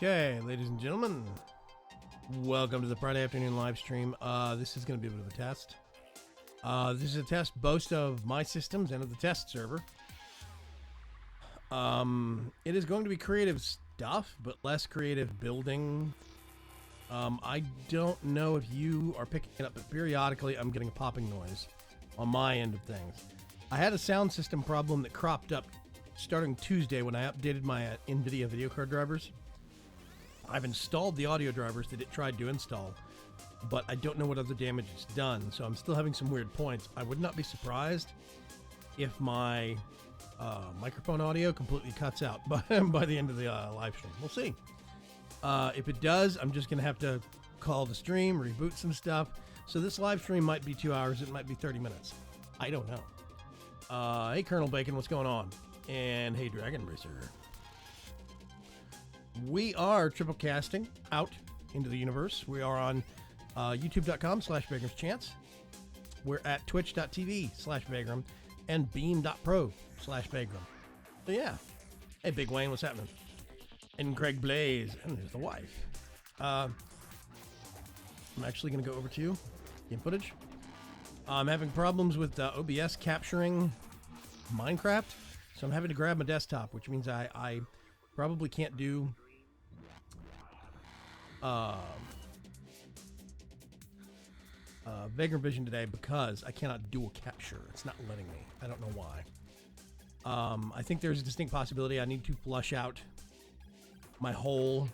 Okay, ladies and gentlemen, welcome to the Friday afternoon live stream. This is going to be a bit of a test. This is a test both of my systems and of the test server. It is going to be creative stuff, but less creative building. I don't know if you are picking it up, but periodically I'm getting a popping noise on my end of things. I had a sound system problem that cropped up starting Tuesday when I updated my NVIDIA video card drivers. I've installed the audio drivers that it tried to install, but I don't know what other damage it's done, so I'm still having some weird points. I would not be surprised if my microphone audio completely cuts out by the end of the live stream. We'll see. If it does, I'm just going to have to call the stream, reboot some stuff. So this live stream might be 2 hours. It might be 30 minutes. I don't know. Hey, Colonel Bacon, what's going on? And hey, Dragon Racer. We are triple casting out into the universe. We are on youtube.com/VagramsChance. We're at twitch.tv/Vagram and beam.pro/Vagram. So yeah. Hey, Big Wayne, what's happening? And Greg Blaze. And there's the wife. I'm actually going to go over to game footage. I'm having problems with OBS capturing Minecraft. So I'm having to grab my desktop, which means I probably can't do Vagrant Vision today because I cannot dual capture. It's not letting me. I don't know why. I think there's a distinct possibility I need to flush out my whole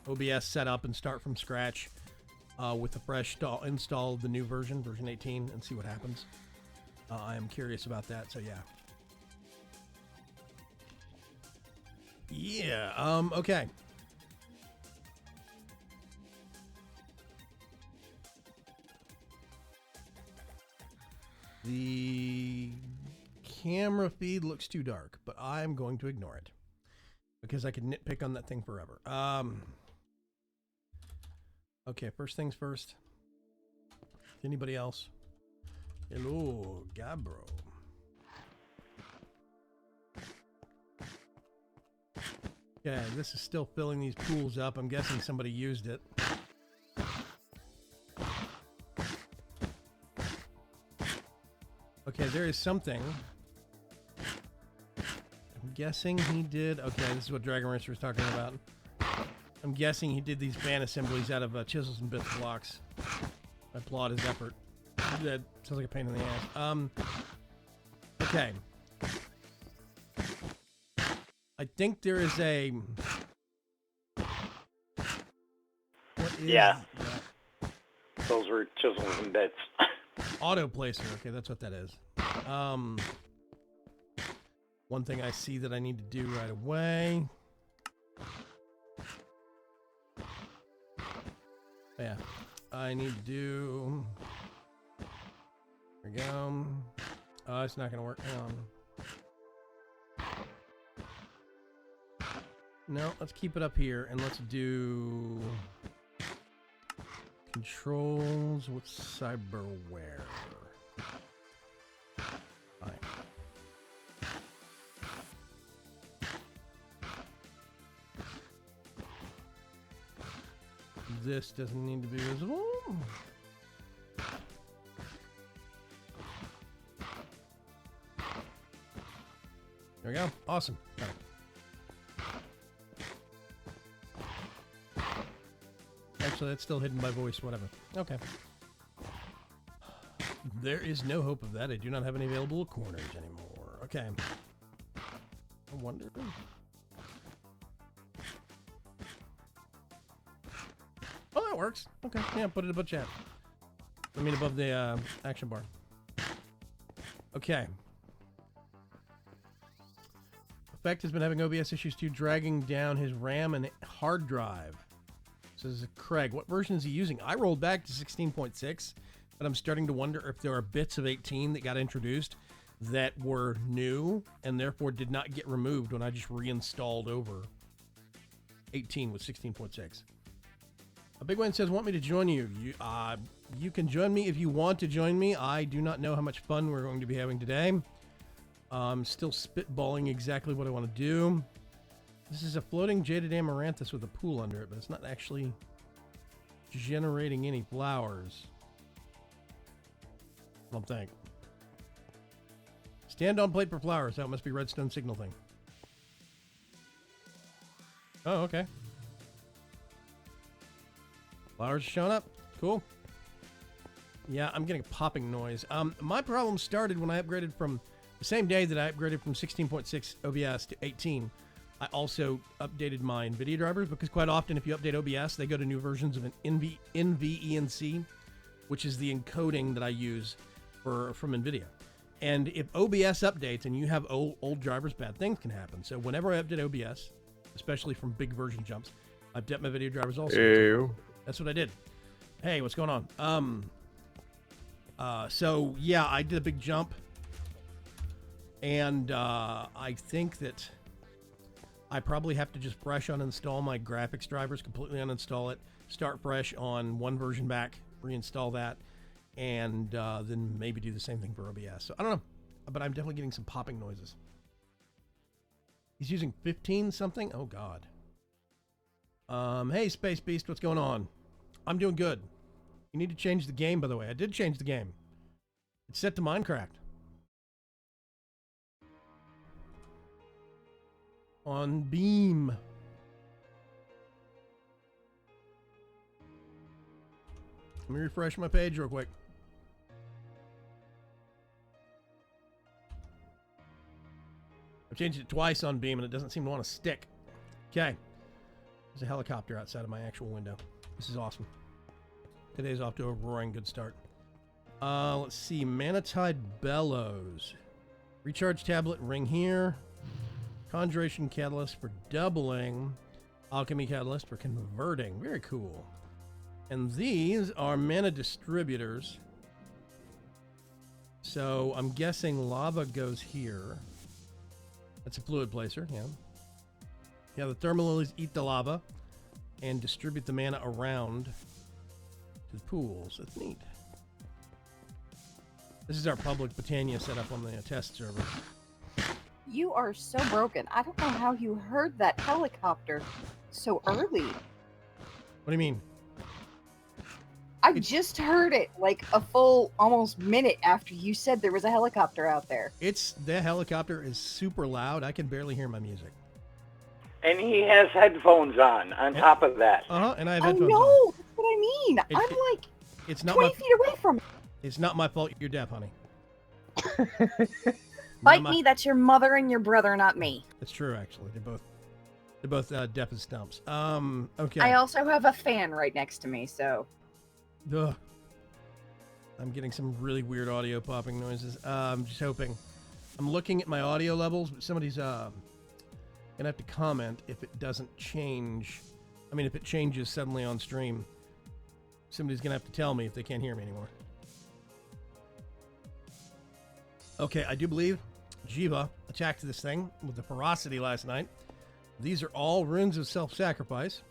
OBS setup and start from scratch with a fresh install of the new version 18, and see what happens. I am curious about that, so yeah. Yeah, okay. The camera feed looks too dark, but I'm going to ignore it because I could nitpick on that thing forever. Okay, first things first. Anybody else? Hello, Gabro. Okay, this is still filling these pools up. I'm guessing somebody used it. Okay, there is something. I'm guessing he did. Okay, this is what Dragon Racer was talking about. I'm guessing he did these fan assemblies out of chisels and bits blocks. I applaud his effort. That sounds like a pain in the ass. Okay. I think there is a... What is yeah. that? Those were chisels and bits. Auto placer. Okay, that's what that is. One thing I see that I need to do right away. Yeah. I need to do... There we go. Oh, it's not going to work. Hang on. No, let's keep it up here and let's do controls with cyberware. Fine. This doesn't need to be visible. There we go. Awesome. All right. Actually, that's still hidden by voice, whatever. Okay. There is no hope of that. I do not have any available corners anymore. Okay. I wonder. Oh, that works. Okay. Yeah, put it above chat. I mean, above the action bar. Okay. Effect has been having OBS issues too, dragging down his RAM and hard drive. Says Craig, what version is he using? I rolled back to 16.6, but I'm starting to wonder if there are bits of 18 that got introduced that were new and therefore did not get removed when I just reinstalled over 18 with 16.6. A Big Wayne says, want me to join you? You can join me if you want to join me. I do not know how much fun we're going to be having today. I'm still spitballing exactly what I want to do. This is a floating jaded amaranthus with a pool under it, but it's not actually generating any flowers. I don't think. Stand on plate for flowers. That must be redstone signal thing. Oh, okay. Flowers showing up. Cool. Yeah, I'm getting a popping noise. My problem started when I upgraded from the same day that I upgraded from 16.6 OBS to 18. I also updated my NVIDIA drivers because quite often if you update OBS, they go to new versions of an NVENC, which is the encoding that I use from NVIDIA. And if OBS updates and you have old drivers, bad things can happen. So whenever I update OBS, especially from big version jumps, I update my video drivers also. Ew. That's what I did. Hey, what's going on? So yeah, I did a big jump, and I think that I probably have to just fresh uninstall my graphics drivers, completely uninstall it, start fresh on one version back, reinstall that, and then maybe do the same thing for OBS. So I don't know, but I'm definitely getting some popping noises. He's using 15 something? Oh God. Hey Space Beast, what's going on? I'm doing good. You need to change the game, by the way. I did change the game. It's set to Minecraft. On Beam. Let me refresh my page real quick. I've changed it twice on Beam and it doesn't seem to want to stick. Okay. There's a helicopter outside of my actual window. This is awesome. Today's off to a roaring good start. Let's see. Manatide Bellows. Recharge tablet ring here. Conjuration catalyst for doubling. Alchemy catalyst for converting. Very cool. And these are mana distributors. So I'm guessing lava goes here. That's a fluid placer, yeah. Yeah, the thermal lilies eat the lava and distribute the mana around to the pools. That's neat. This is our public Botania setup on the test server. You are so broken. I don't know how you heard that helicopter so early. What do you mean? I just heard it like a full almost minute after you said there was a helicopter out there. The helicopter is super loud. I can barely hear my music. And he has headphones on top of that. Uh-huh, and I have I headphones know, on. that's what I mean. I'm like It's not 20 feet away from it. It's not my fault you're deaf, honey. Bite me, that's your mother and your brother, not me. It's true, actually. They're both deaf as stumps. Okay. I also have a fan right next to me, so. Ugh. I'm getting some really weird audio popping noises. I'm just hoping. I'm looking at my audio levels, but somebody's gonna have to comment if it doesn't change. I mean, if it changes suddenly on stream. Somebody's gonna have to tell me if they can't hear me anymore. Okay, I do believe Jiva attacked this thing with the ferocity last night. These are all runes of self-sacrifice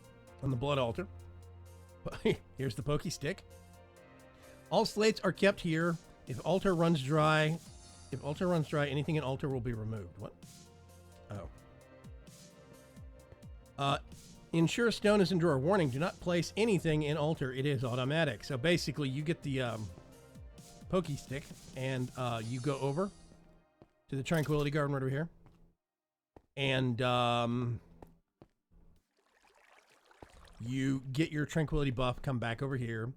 on the blood altar. Here's the pokey stick. All slates are kept here. If altar runs dry, anything in altar will be removed. What? Oh. Ensure stone is in drawer. Warning, do not place anything in altar. It is automatic. So basically, you get the pokey stick, and you go over to the Tranquility Garden right over here. And you get your Tranquility buff, come back over here.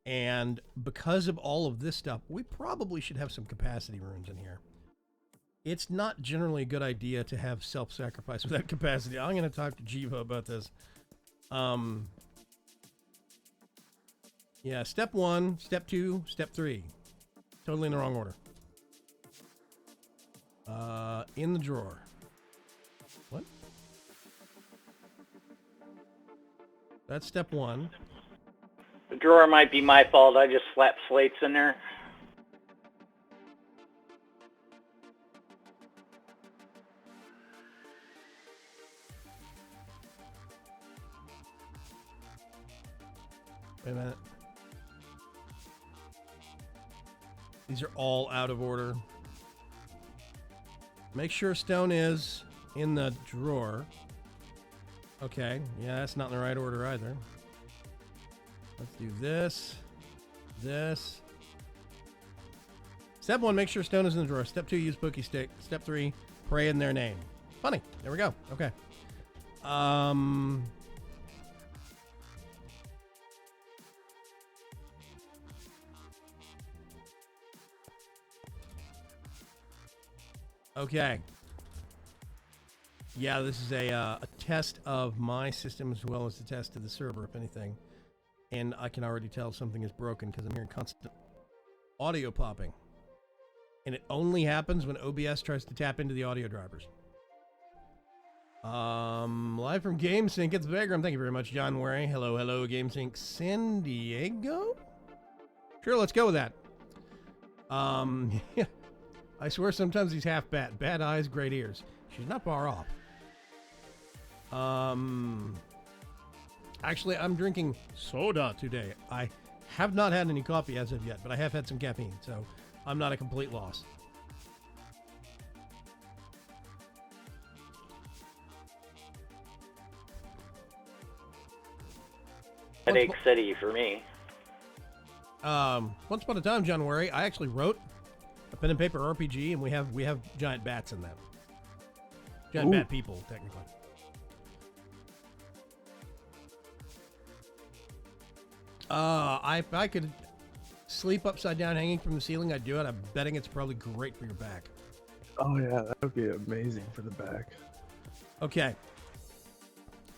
And because of all of this stuff, we probably should have some capacity runes in here. It's not generally a good idea to have self-sacrifice without capacity. I'm going to talk to Jiva about this. Yeah, step 1, step 2, step 3. Totally in the wrong order. In the drawer. What? That's step 1. The drawer might be my fault. I just slapped slates in there. Wait a minute. These are all out of order. Make sure stone is in the drawer. Okay, yeah, that's not in the right order either. Let's do this, this. Step 1, make sure stone is in the drawer. Step 2, use pokey stick. Step 3, pray in their name. Funny. There we go. Okay. Okay. Yeah, this is a test of my system as well as the test of the server, if anything. And I can already tell something is broken because I'm hearing constant audio popping. And it only happens when OBS tries to tap into the audio drivers. Live from GameSync, it's Vagram. Thank you very much, John Waring. Hello, hello, GameSync San Diego? Sure, let's go with that. Yeah. I swear sometimes he's half bat. Bad eyes, great ears. She's not far off. Actually, I'm drinking soda today. I have not had any coffee as of yet, but I have had some caffeine, so I'm not a complete loss. Headache City for me. Once upon a time, John Worry, I actually wrote a pen and paper RPG, and we have giant bats in that. Giant bat people, technically. If I could sleep upside down hanging from the ceiling, I'd do it. I'm betting it's probably great for your back. Oh yeah, that would be amazing for the back. Okay.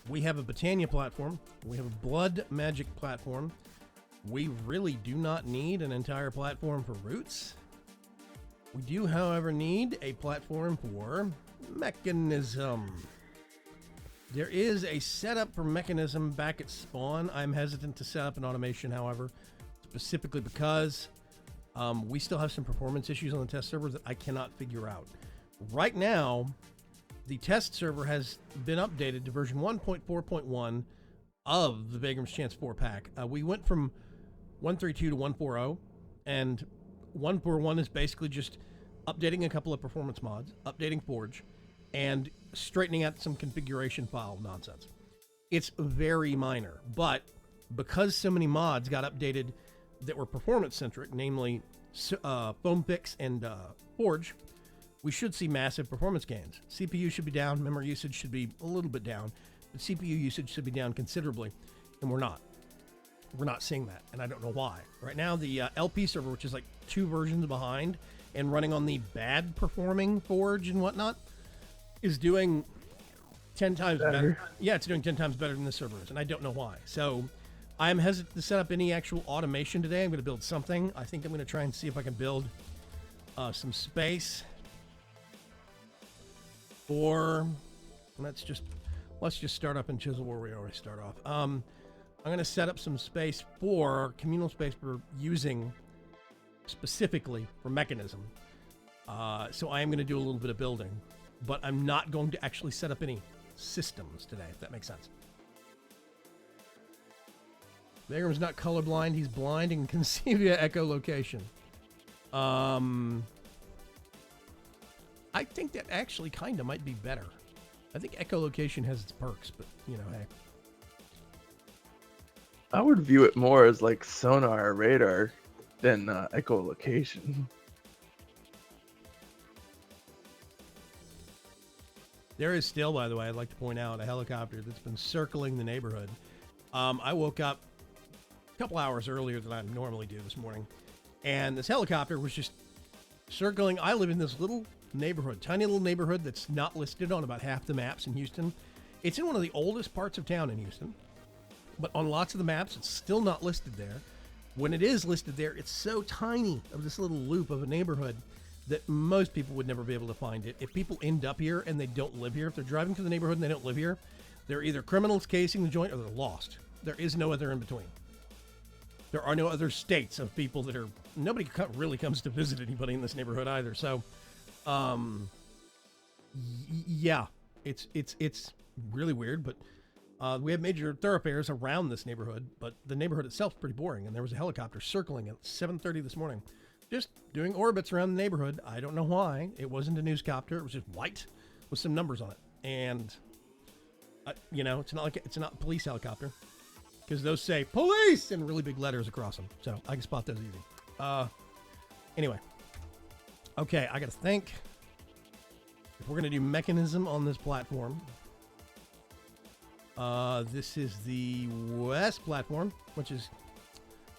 We have a Britannia platform. We have a Blood Magic platform. We really do not need an entire platform for roots. We do, however, need a platform for mechanism. There is a setup for mechanism back at spawn. I'm hesitant to set up an automation, however, specifically because we still have some performance issues on the test server that I cannot figure out. Right now, the test server has been updated to version 1.4.1 of the Vagram's Chance 4 pack. We went from 1.32 to 1.4.0, and 1.4.1 is basically just updating a couple of performance mods, updating Forge, and straightening out some configuration file nonsense. It's very minor, but because so many mods got updated that were performance-centric, namely Foam Fix and Forge, we should see massive performance gains. CPU should be down, memory usage should be a little bit down, but CPU usage should be down considerably, and we're not. We're not seeing that, and I don't know why. Right now, the LP server, which is like 2 versions behind and running on the bad performing Forge and whatnot, is doing 10 times better. Yeah, it's doing 10 times better than the server is, and I don't know why. So I'm hesitant to set up any actual automation today. I'm going to build something. I think I'm going to try and see if I can build some space for... Let's just start up and chisel where we always start off. I'm going to set up some space for communal space for using specifically for mechanism. So I am going to do a little bit of building, but I'm not going to actually set up any systems today, if that makes sense. Vagram's not colorblind. He's blind and can see via echolocation. I think that actually kind of might be better. I think echolocation has its perks, but, you know, hey. I would view it more as like sonar or radar than echolocation. There is still, by the way, I'd like to point out, a helicopter that's been circling the neighborhood. I woke up a couple hours earlier than I normally do this morning, and this helicopter was just circling. I live in this little neighborhood, tiny little neighborhood that's not listed on about half the maps in Houston. It's in one of the oldest parts of town in Houston, but on lots of the maps, it's still not listed there. When it is listed there, it's so tiny of this little loop of a neighborhood that most people would never be able to find it. If people end up here and they don't live here, if they're driving through the neighborhood and they don't live here, they're either criminals casing the joint or they're lost. There is no other in between. There are no other states of people that are... Nobody really comes to visit anybody in this neighborhood either. So, yeah, it's really weird, but we have major thoroughfares around this neighborhood, but the neighborhood itself is pretty boring, and there was a helicopter circling at 7:30 this morning, just doing orbits around the neighborhood. I don't know why. It wasn't a newscopter. It was just white with some numbers on it, and You know, it's not a police helicopter, because those say police in really big letters across them. So I can spot those easy. Anyway. Okay, I gotta think. If we're gonna do mechanism on this platform, this is the west platform, which is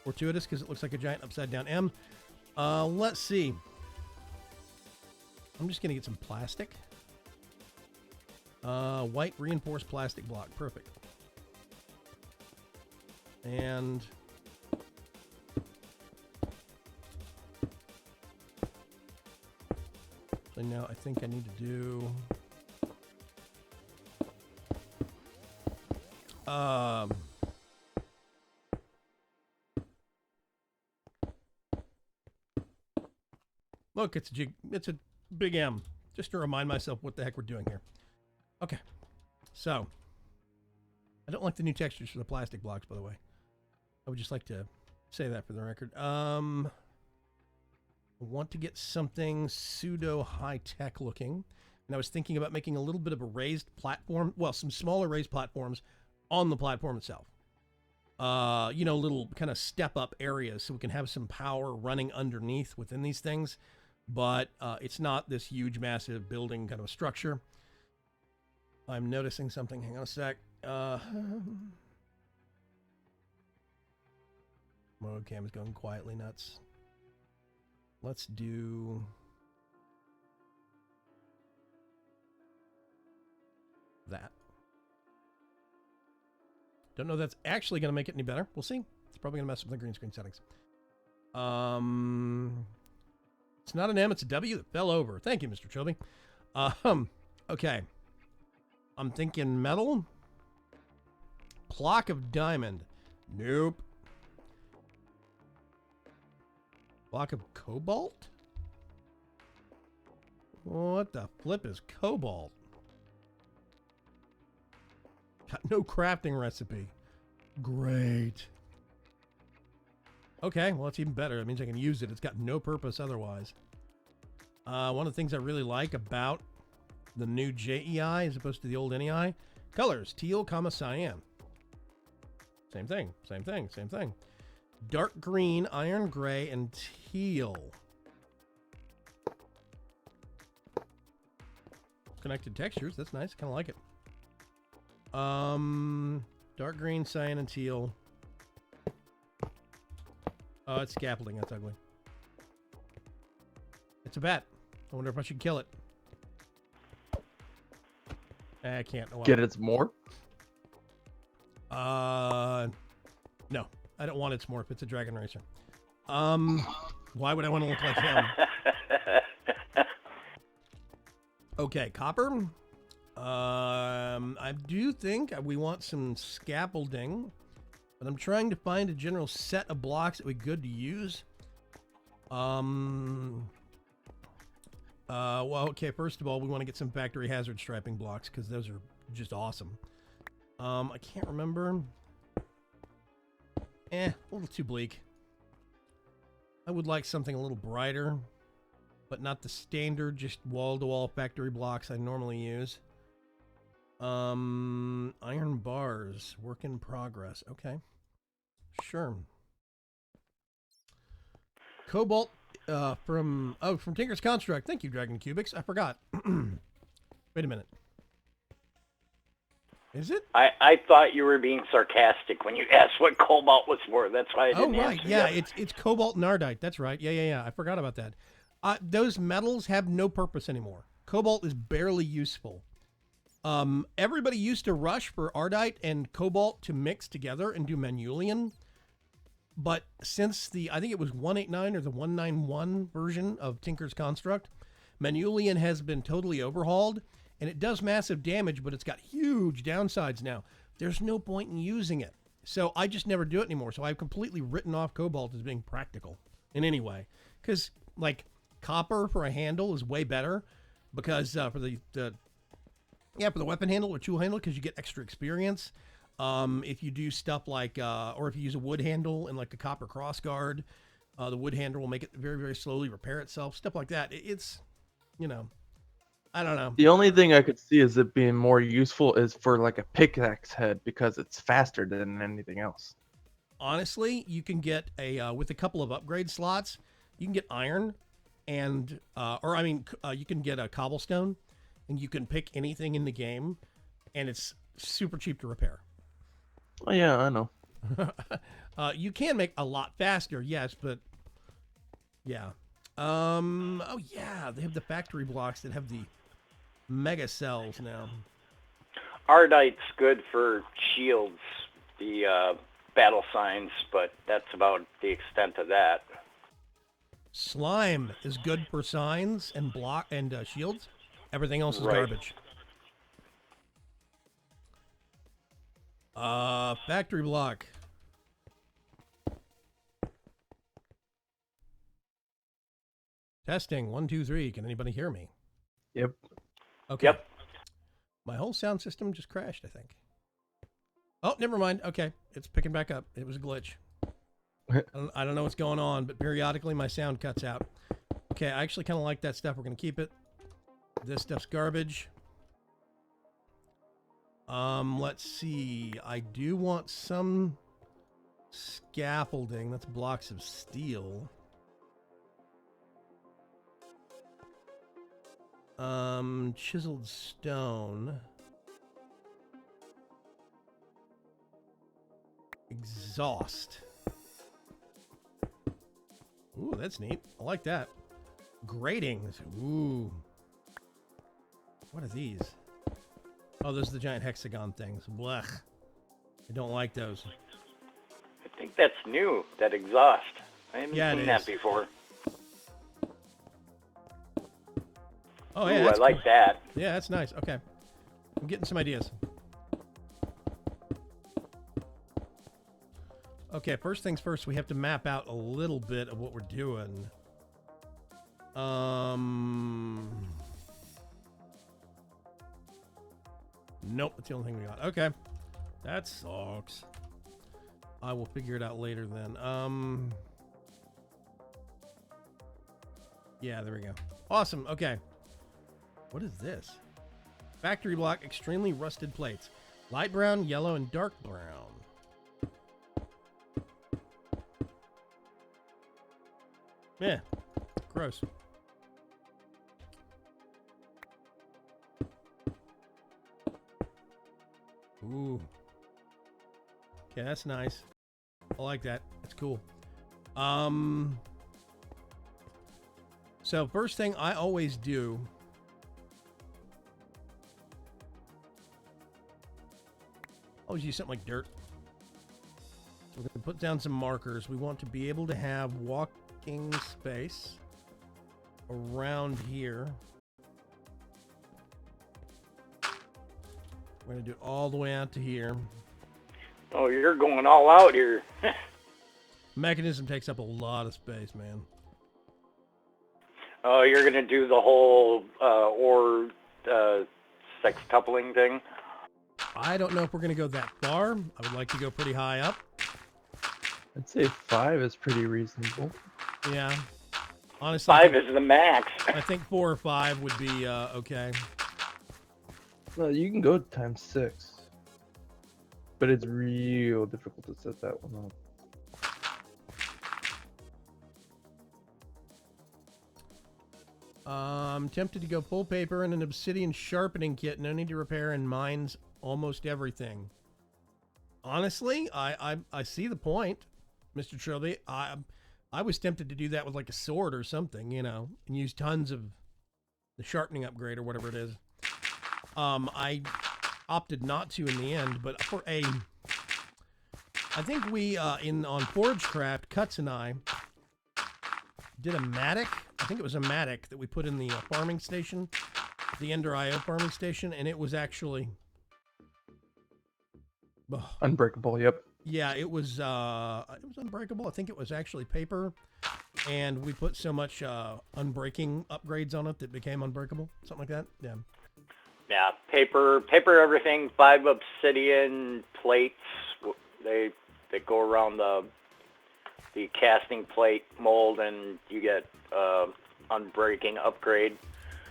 fortuitous because it looks like a giant upside down M. Let's see. I'm just gonna get some plastic. White reinforced plastic block, perfect. And so now I think I need to do look, it's a big M, just to remind myself what the heck we're doing here. Okay, so I don't like the new textures for the plastic blocks, by the way. I would just like to say that for the record. I want to get something pseudo high-tech looking, and I was thinking about making a little bit of a raised platform, well, some smaller raised platforms on the platform itself. You know, little kind of step-up areas so we can have some power running underneath within these things, but it's not this huge, massive building kind of a structure. I'm noticing something. Hang on a sec. Mode cam is going quietly nuts. Let's do that. Don't know if that's actually going to make it any better. We'll see. It's probably going to mess with the green screen settings. It's not an M, it's a W that fell over. Thank you, Mr. Chobe. Okay. I'm thinking metal. Block of diamond. Nope. Block of cobalt? What the flip is cobalt? Got no crafting recipe. Great. Okay, well, it's even better. That means I can use it. It's got no purpose otherwise. One of the things I really like about the new JEI as opposed to the old NEI, colors, teal, cyan. Same thing, same thing, same thing. Dark green, iron gray, and teal. Connected textures, that's nice, kind of like it. Dark green, cyan, and teal. Oh, it's scaffolding, that's ugly. It's a bat. I wonder if I should kill it. I can't. Oh, well. Get its morph? No. I don't want its morph. It's a dragon racer. Why would I want to look like him? Okay, copper. I do think we want some scaffolding, but I'm trying to find a general set of blocks that would be good to use. Well, okay, first of all, we want to get some factory hazard striping blocks because those are just awesome. I can't remember. A little too bleak. I would like something a little brighter, but not the standard, just wall-to-wall factory blocks I normally use. Iron bars, work in progress. Okay. Sure. Cobalt from Tinker's Construct. Thank you, Dragon Cubics. I forgot. Wait a minute. Is it? I thought you were being sarcastic when you asked what cobalt was worth. That's why I didn't right. answer. Yeah, it's cobalt and ardite. That's right. Yeah. I forgot about that. Those metals have no purpose anymore. Cobalt is barely useful. Everybody used to rush for ardite and cobalt to mix together and do manulian. But since I think it was 189 or the 191 version of Tinker's Construct, manulian has been totally overhauled, and it does massive damage, but it's got huge downsides now. There's no point in using it. So I just never do it anymore. So I've completely written off cobalt as being practical in any way. Because, like, copper for a handle is way better because for the weapon handle or tool handle, because you get extra experience. If you do stuff like, or if you use a wood handle and like a copper crossguard, the wood handle will make it very, very slowly repair itself. Stuff like that. It's, you know, I don't know. The only thing I could see is it being more useful is for like a pickaxe head because it's faster than anything else. Honestly, you can get a with a couple of upgrade slots, you can get iron, and you can get a cobblestone, and you can pick anything in the game, and it's super cheap to repair. Oh yeah, I know. You can make a lot faster, yes, but yeah. Oh yeah, they have the factory blocks that have the mega cells now. Ardite's good for shields, the battle signs, but that's about the extent of that. Slime is good for signs and block and shields. Everything else is Right. garbage. Factory block. Testing 1, 2, 3. Can anybody hear me? Yep. Okay. Yep. My whole sound system just crashed, I think. Oh, never mind. Okay, it's picking back up. It was a glitch. I don't know what's going on, but periodically my sound cuts out. Okay, I actually kind of like that stuff. We're going to keep it. This stuff's garbage. Let's see. I do want some scaffolding. That's blocks of steel. Chiseled stone. Exhaust. Ooh, that's neat. I like that. Gratings. Ooh. What are these? Oh, those are the giant hexagon things. Blech. I don't like those. I think that's new, that exhaust. I haven't Yeah, it seen that is. before. Oh, yeah, Ooh, I that's like cool. that. Yeah, that's nice. Okay. I'm getting some ideas. Okay, first things first, we have to map out a little bit of what we're doing. Nope, that's the only thing we got. Okay. That sucks. I will figure it out later then. Yeah, there we go. Awesome. Okay. What is this? Factory block, extremely rusted plates. Light brown, yellow, and dark brown. Yeah. Gross. Ooh. Okay, that's nice. I like that. That's cool. So first thing I always do always use something like dirt. So we're going to put down some markers. We want to be able to have walking space around here. We're going to do it all the way out to here. Oh, you're going all out here. Mechanism takes up a lot of space, man. Oh, you're going to do the whole sextupling thing? I don't know if we're going to go that far. I would like to go pretty high up. I'd say 5 is pretty reasonable. Yeah. Honestly, 5 is the max. I think 4 or 5 would be okay. Well, you can go times 6. But it's real difficult to set that one up. I'm tempted to go full paper and an obsidian sharpening kit. No need to repair and mines almost everything. Honestly, I see the point, Mr. Trilby. I was tempted to do that with like a sword or something, you know, and use tons of the sharpening upgrade or whatever it is. I opted not to in the end, but for a, I think we on Forgecraft, Cuts and I did a mattock. I think it was a mattock that we put in the farming station, the Ender IO farming station, and it was actually Unbreakable, yep. yeah, it was unbreakable. I think it was actually paper, and we put so much unbreaking upgrades on it that it became unbreakable, something like that. Yeah. Yeah, paper, everything. 5 obsidian plates. They go around the casting plate mold, and you get unbreaking upgrade.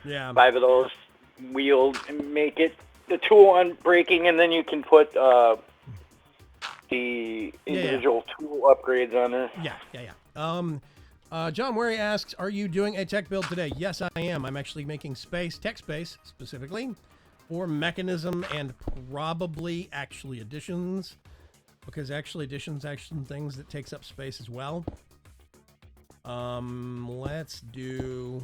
Yeah. 5 of those. wield and make it the tool unbreaking, and then you can put the individual tool upgrades on there. Yeah. John Wary asks, are you doing a tech build today? Yes, I am. I'm actually making tech space specifically for mechanism and probably actually additions, because actually additions action things that takes up space as well. Let's do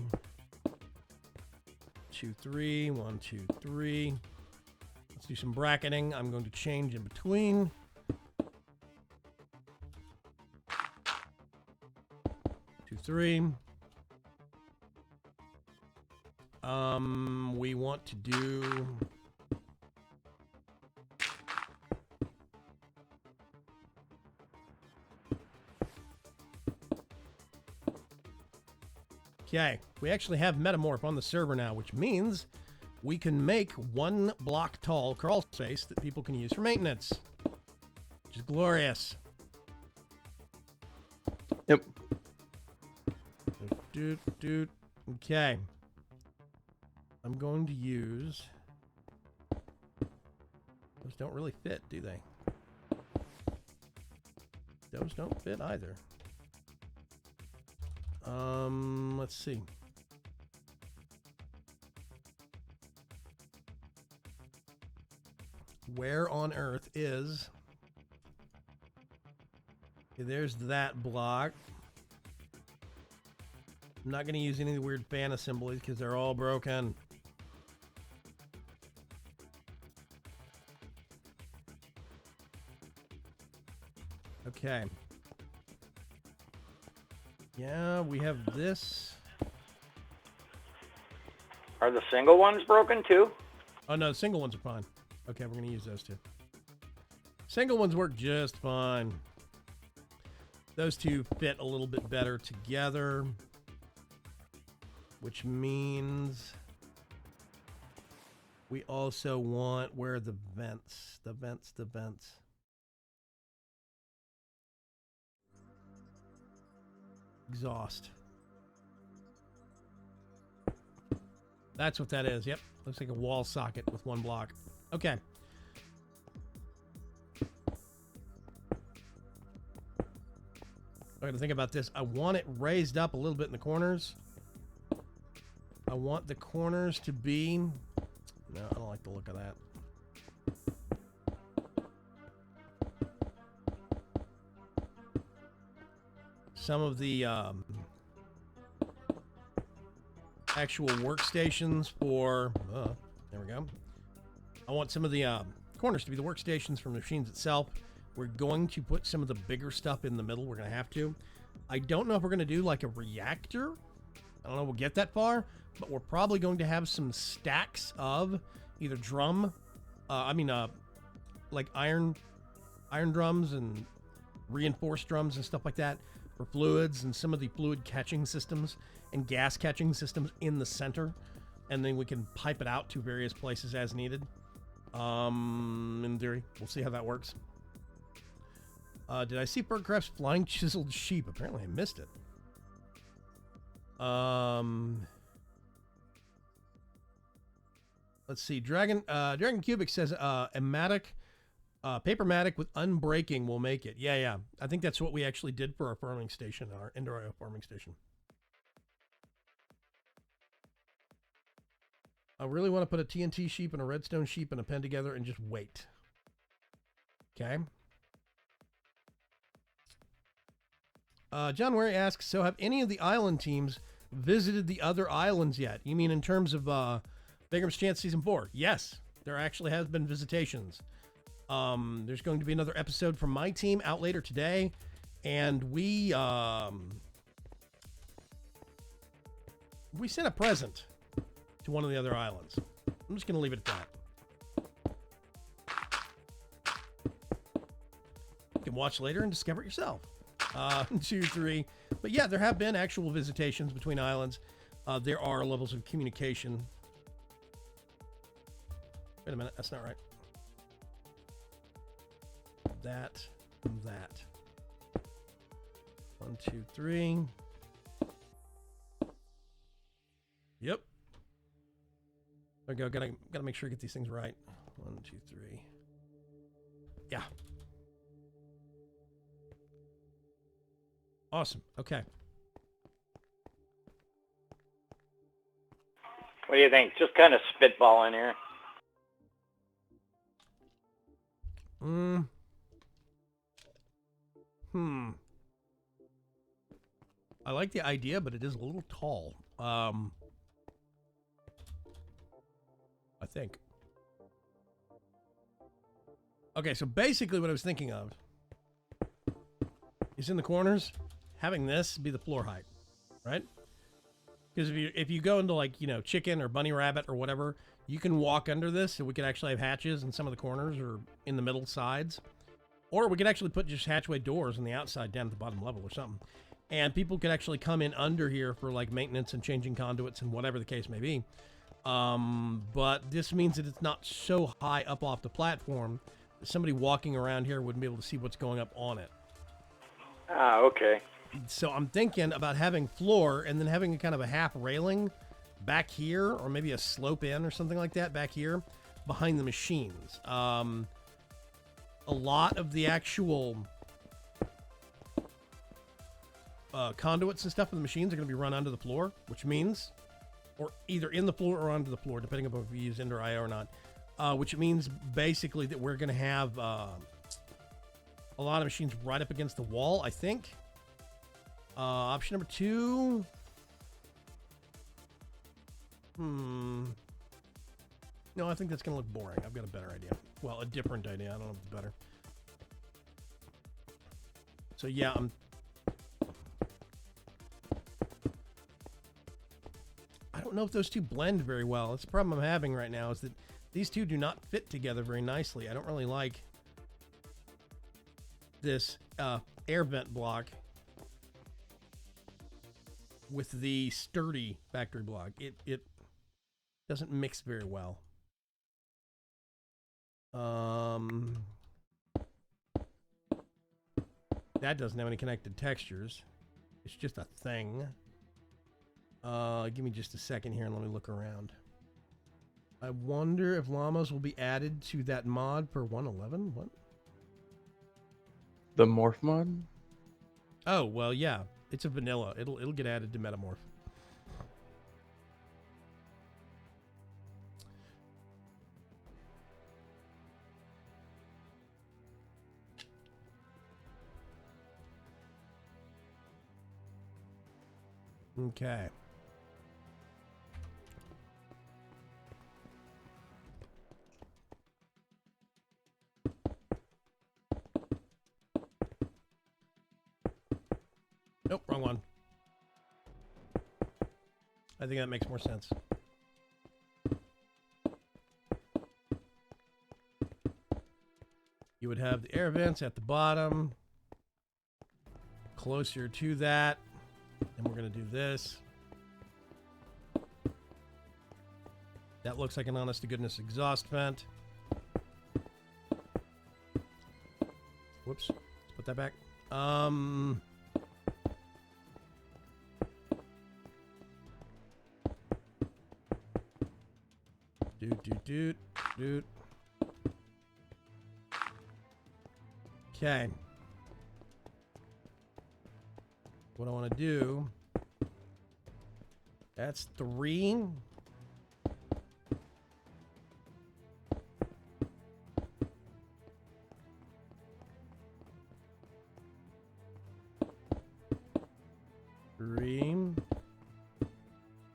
2, 3, 1, 2, 3. Let's do some bracketing. I'm going to change in between. 2, 3. We want to do okay, we actually have Metamorph on the server now, which means we can make 1 block tall crawl space that people can use for maintenance, which is glorious. Yep. Okay. I'm going to use... Those don't really fit, do they? Those don't fit either. Let's see. Where on earth is... Okay, there's that block. I'm not going to use any of the weird fan assemblies because they're all broken. Okay. Yeah, we have this. Are the single ones broken too? Oh no, the single ones are fine. Okay, we're going to use those two. Single ones work just fine. Those two fit a little bit better together, which means we also want where the vents. Exhaust. That's what that is. Yep. Looks like a wall socket with 1 block. Okay. I got to think about this. I want it raised up a little bit in the corners. I want the corners to be... No, I don't like the look of that. Some of the actual workstations for... there we go. I want some of the corners to be the workstations from the machines itself. We're going to put some of the bigger stuff in the middle. We're going to have to. I don't know if we're going to do like a reactor. I don't know if we'll get that far, but we're probably going to have some stacks of either like iron drums and reinforced drums and stuff like that for fluids, and some of the fluid catching systems and gas catching systems in the center, and then we can pipe it out to various places as needed. In theory, we'll see how that works. Did I see Birdcraft's flying chiseled sheep? Apparently I missed it. Let's see. Dragon Cubic says Papermatic with unbreaking will make it. Yeah. I think that's what we actually did for our farming station, our indoor farming station. I really want to put a TNT sheep and a redstone sheep and a pen together and just wait. Okay. John Wary asks, so have any of the island teams visited the other islands yet? You mean in terms of Bigram's Chance Season 4? Yes, there actually has been visitations. There's going to be another episode from my team out later today, and we sent a present to one of the other islands. I'm just going to leave it at that. You can watch later and discover it yourself. 2, 3. But yeah, there have been actual visitations between islands. There are levels of communication. Wait a minute, that's not right. That. 1, 2, 3. Yep. There we go. Gotta make sure I get these things right. 1, 2, 3. Yeah. Awesome. Okay. What do you think? Just kind of spitballing here. I like the idea, but it is a little tall. I think. Okay, so basically what I was thinking of is in the corners, having this be the floor height, right? Because if you go into like, you know, chicken or bunny rabbit or whatever, you can walk under this, so we could actually have hatches in some of the corners or in the middle sides. Or we could actually put just hatchway doors on the outside down at the bottom level or something. And people could actually come in under here for like maintenance and changing conduits and whatever the case may be. But this means that it's not so high up off the platform that somebody walking around here wouldn't be able to see what's going up on it. Ah, okay. So I'm thinking about having floor and then having a kind of a half railing back here, or maybe a slope in or something like that back here behind the machines. A lot of the actual conduits and stuff in the machines are going to be run onto the floor, which means, or either in the floor or onto the floor, depending upon if we use Ender IO or not, which means basically that we're going to have a lot of machines right up against the wall, I think. Option number 2. No, I think that's going to look boring. I've got a better idea. Well, a different idea. I don't know if it's better. So yeah, I don't know if those two blend very well. That's the problem I'm having right now, is that these two do not fit together very nicely. I don't really like this air vent block with the sturdy factory block. It doesn't mix very well. That doesn't have any connected textures. It's just a thing. Give me just a second here and let me look around. I wonder if llamas will be added to that mod for 1.11. What? The morph mod? Oh, well, yeah. It's a vanilla. It'll get added to Metamorph. Okay. Nope, wrong one. I think that makes more sense. You would have the air vents at the bottom, closer to that, and we're going to do this. That looks like an honest-to-goodness exhaust vent. Whoops. Let's put that back. Dude. Okay. What I want to do, that's 3.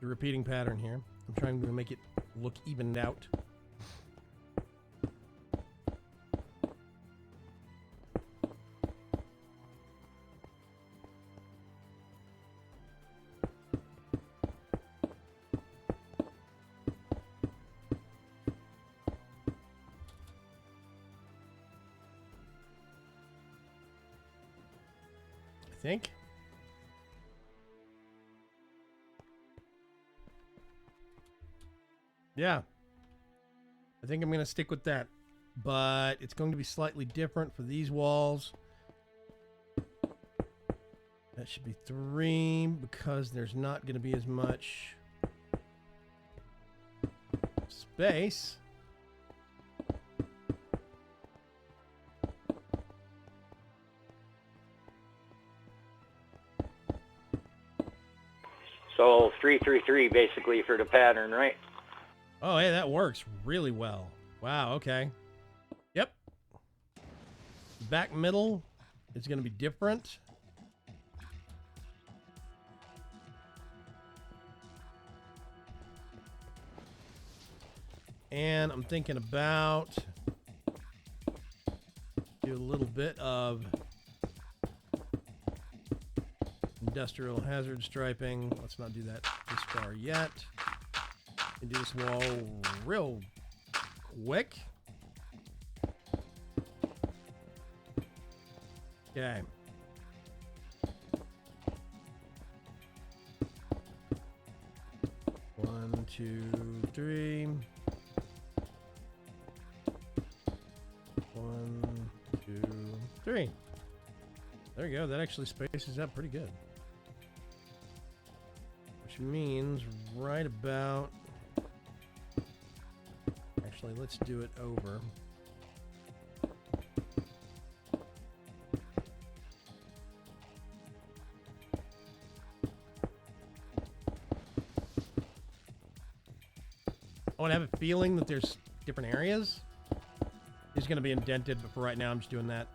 The repeating pattern here. I'm trying to make it look evened out. I think. Yeah. I think I'm going to stick with that. But it's going to be slightly different for these walls. That should be 3 because there's not going to be as much space. So 333 basically for the pattern, right? Oh, hey, that works really well. Wow, okay. Yep. Back middle is going to be different. And I'm thinking about do a little bit of industrial hazard striping. Let's not do that this far yet. And do this wall real quick. Okay. One, two, three. 1, 2, 3. There you go. That actually spaces out pretty good. Which means right about... Actually, let's do it over. I want to have a feeling that there's different areas. It's going to be indented, but for right now, I'm just doing that.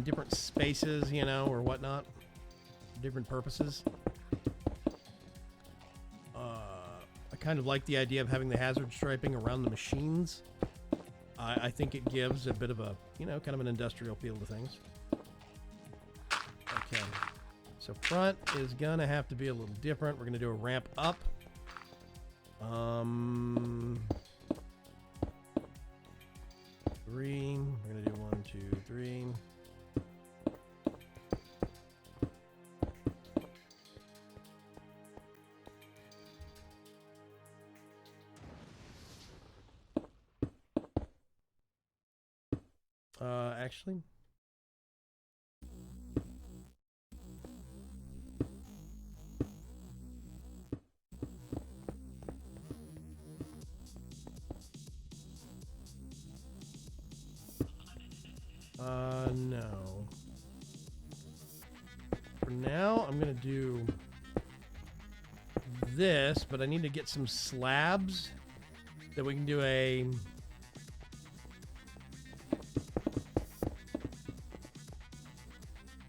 Different spaces, you know, or whatnot. Different purposes. I kind of like the idea of having the hazard striping around the machines. I think it gives a bit of a, you know, kind of an industrial feel to things. Okay. So front is going to have to be a little different. We're going to do a ramp up. 3. We're gonna do 1, 2, 3. Actually. No. For now, I'm gonna do this, but I need to get some slabs that we can do a...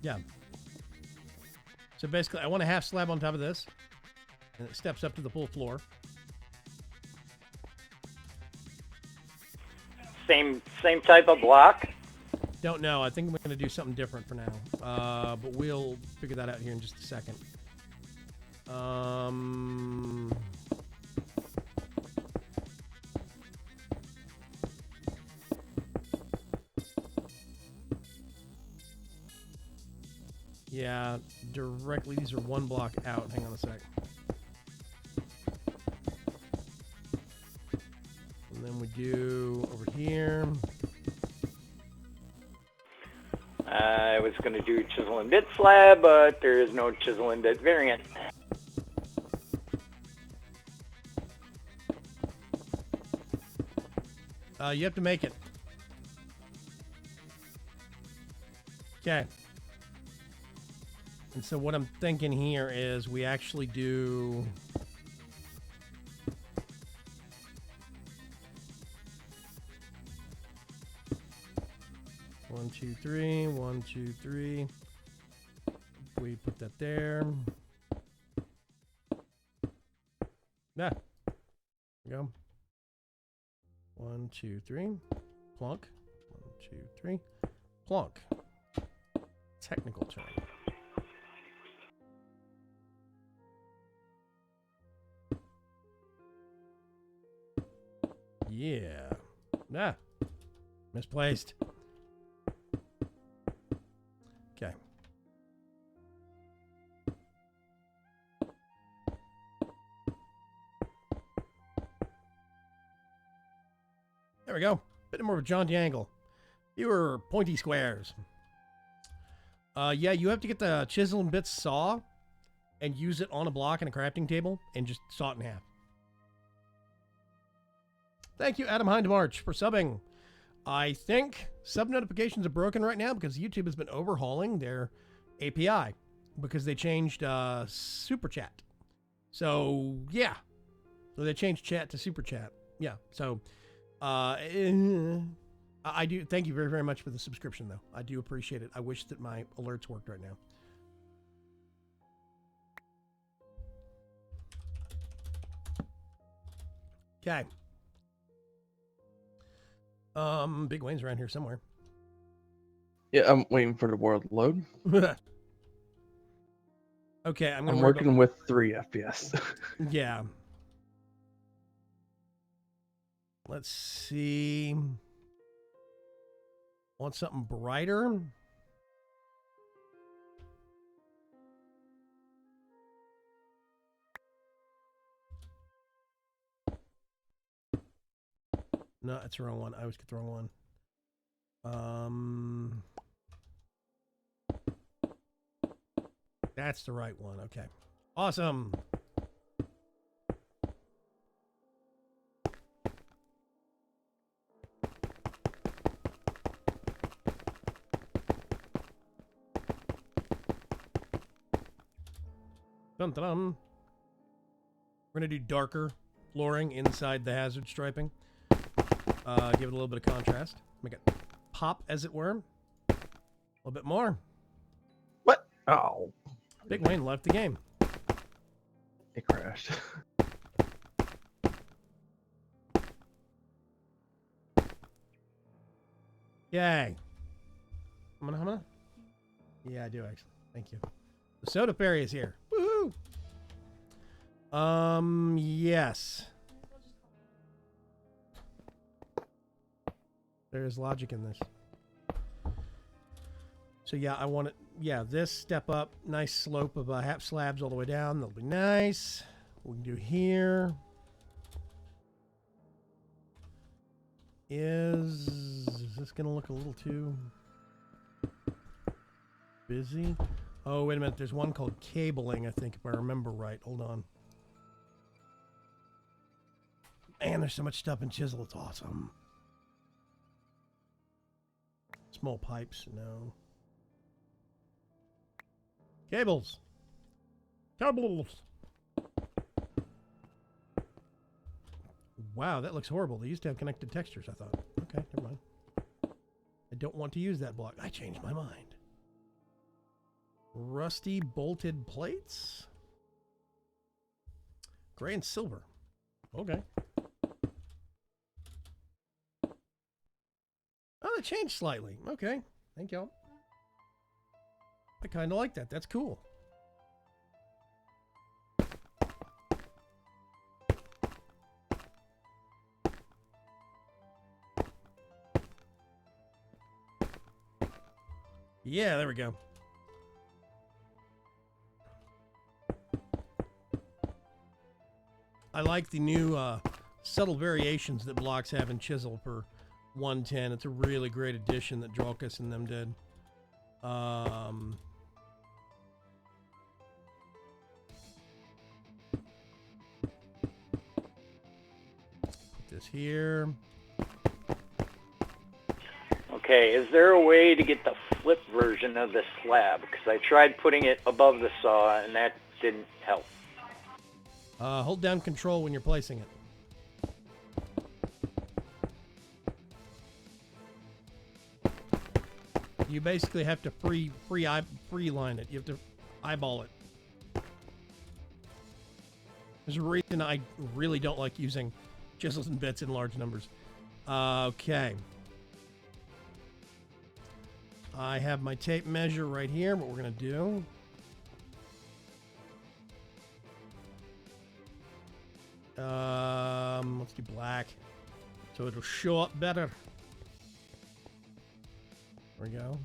Yeah. So basically, I want a half slab on top of this, and it steps up to the full floor. Same type of block. Don't know. I think I'm going to do something different for now. But we'll figure that out here in just a second. Yeah, directly. These are one block out. Hang on a sec. And then we do over here. I was going to do chisel and bit slab, but there is no chisel and bit variant. You have to make it. Okay. And so what I'm thinking here is we actually do... One, two, three. 1, 2, 3. We put that there. There we go. 1, 2, 3. Plunk. 1, 2, 3. Plunk. Technical term. Yeah. Ah. Misplaced. Okay. There we go. Bit more of a jaunty angle. Fewer pointy squares. Yeah, you have to get the chisel and bit saw and use it on a block in a crafting table and just saw it in half. Thank you, Adam Hindmarch, for subbing. I think sub notifications are broken right now because YouTube has been overhauling their API because they changed Super Chat. So, yeah. So they changed chat to Super Chat. Yeah. So, I do thank you very, very much for the subscription, though. I do appreciate it. I wish that my alerts worked right now. Okay. Big Wayne's around here somewhere. Yeah, I'm waiting for the world to load. Okay, I'm I'm working with 3 FPS. Yeah. Let's see. Want something brighter? No, that's the wrong one. I always get the wrong one. That's the right one. Okay. Awesome. Dun, dun, dun. We're going to do darker flooring inside the hazard striping. Give it a little bit of contrast. Make it pop, as it were. A little bit more. What? Oh. Big Wayne left the game. It crashed. Yay. Humana? Yeah, I do, actually. Thank you. The Soda Fairy is here. Woohoo! Yes. There's logic in this. So yeah, I want it. Yeah, this step up, nice slope of half slabs all the way down. That'll be nice. We can do here. Is this gonna look a little too busy? Oh, wait a minute. There's one called cabling, I think, if I remember right. Hold on. Man, there's so much stuff in Chisel. It's awesome. Small pipes, no. Cables. Cables. Wow, that looks horrible. They used to have connected textures, I thought. Okay, never mind. I don't want to use that block. I changed my mind. Rusty bolted plates. Gray and silver. Okay. Oh, they changed slightly. Okay. Thank y'all. I kind of like that. That's cool. Yeah, there we go. I like the new subtle variations that blocks have in Chisel for 110. It's a really great addition that Drolkus and them did. Put this here. Okay, is there a way to get the flip version of the slab? Because I tried putting it above the saw and that didn't help. Hold down control when you're placing it. You basically have to free line it. You have to eyeball it. There's a reason I really don't like using chisels and bits in large numbers. Okay. I have my tape measure right here. What we're going to do. Let's do black so it'll show up better. There we go.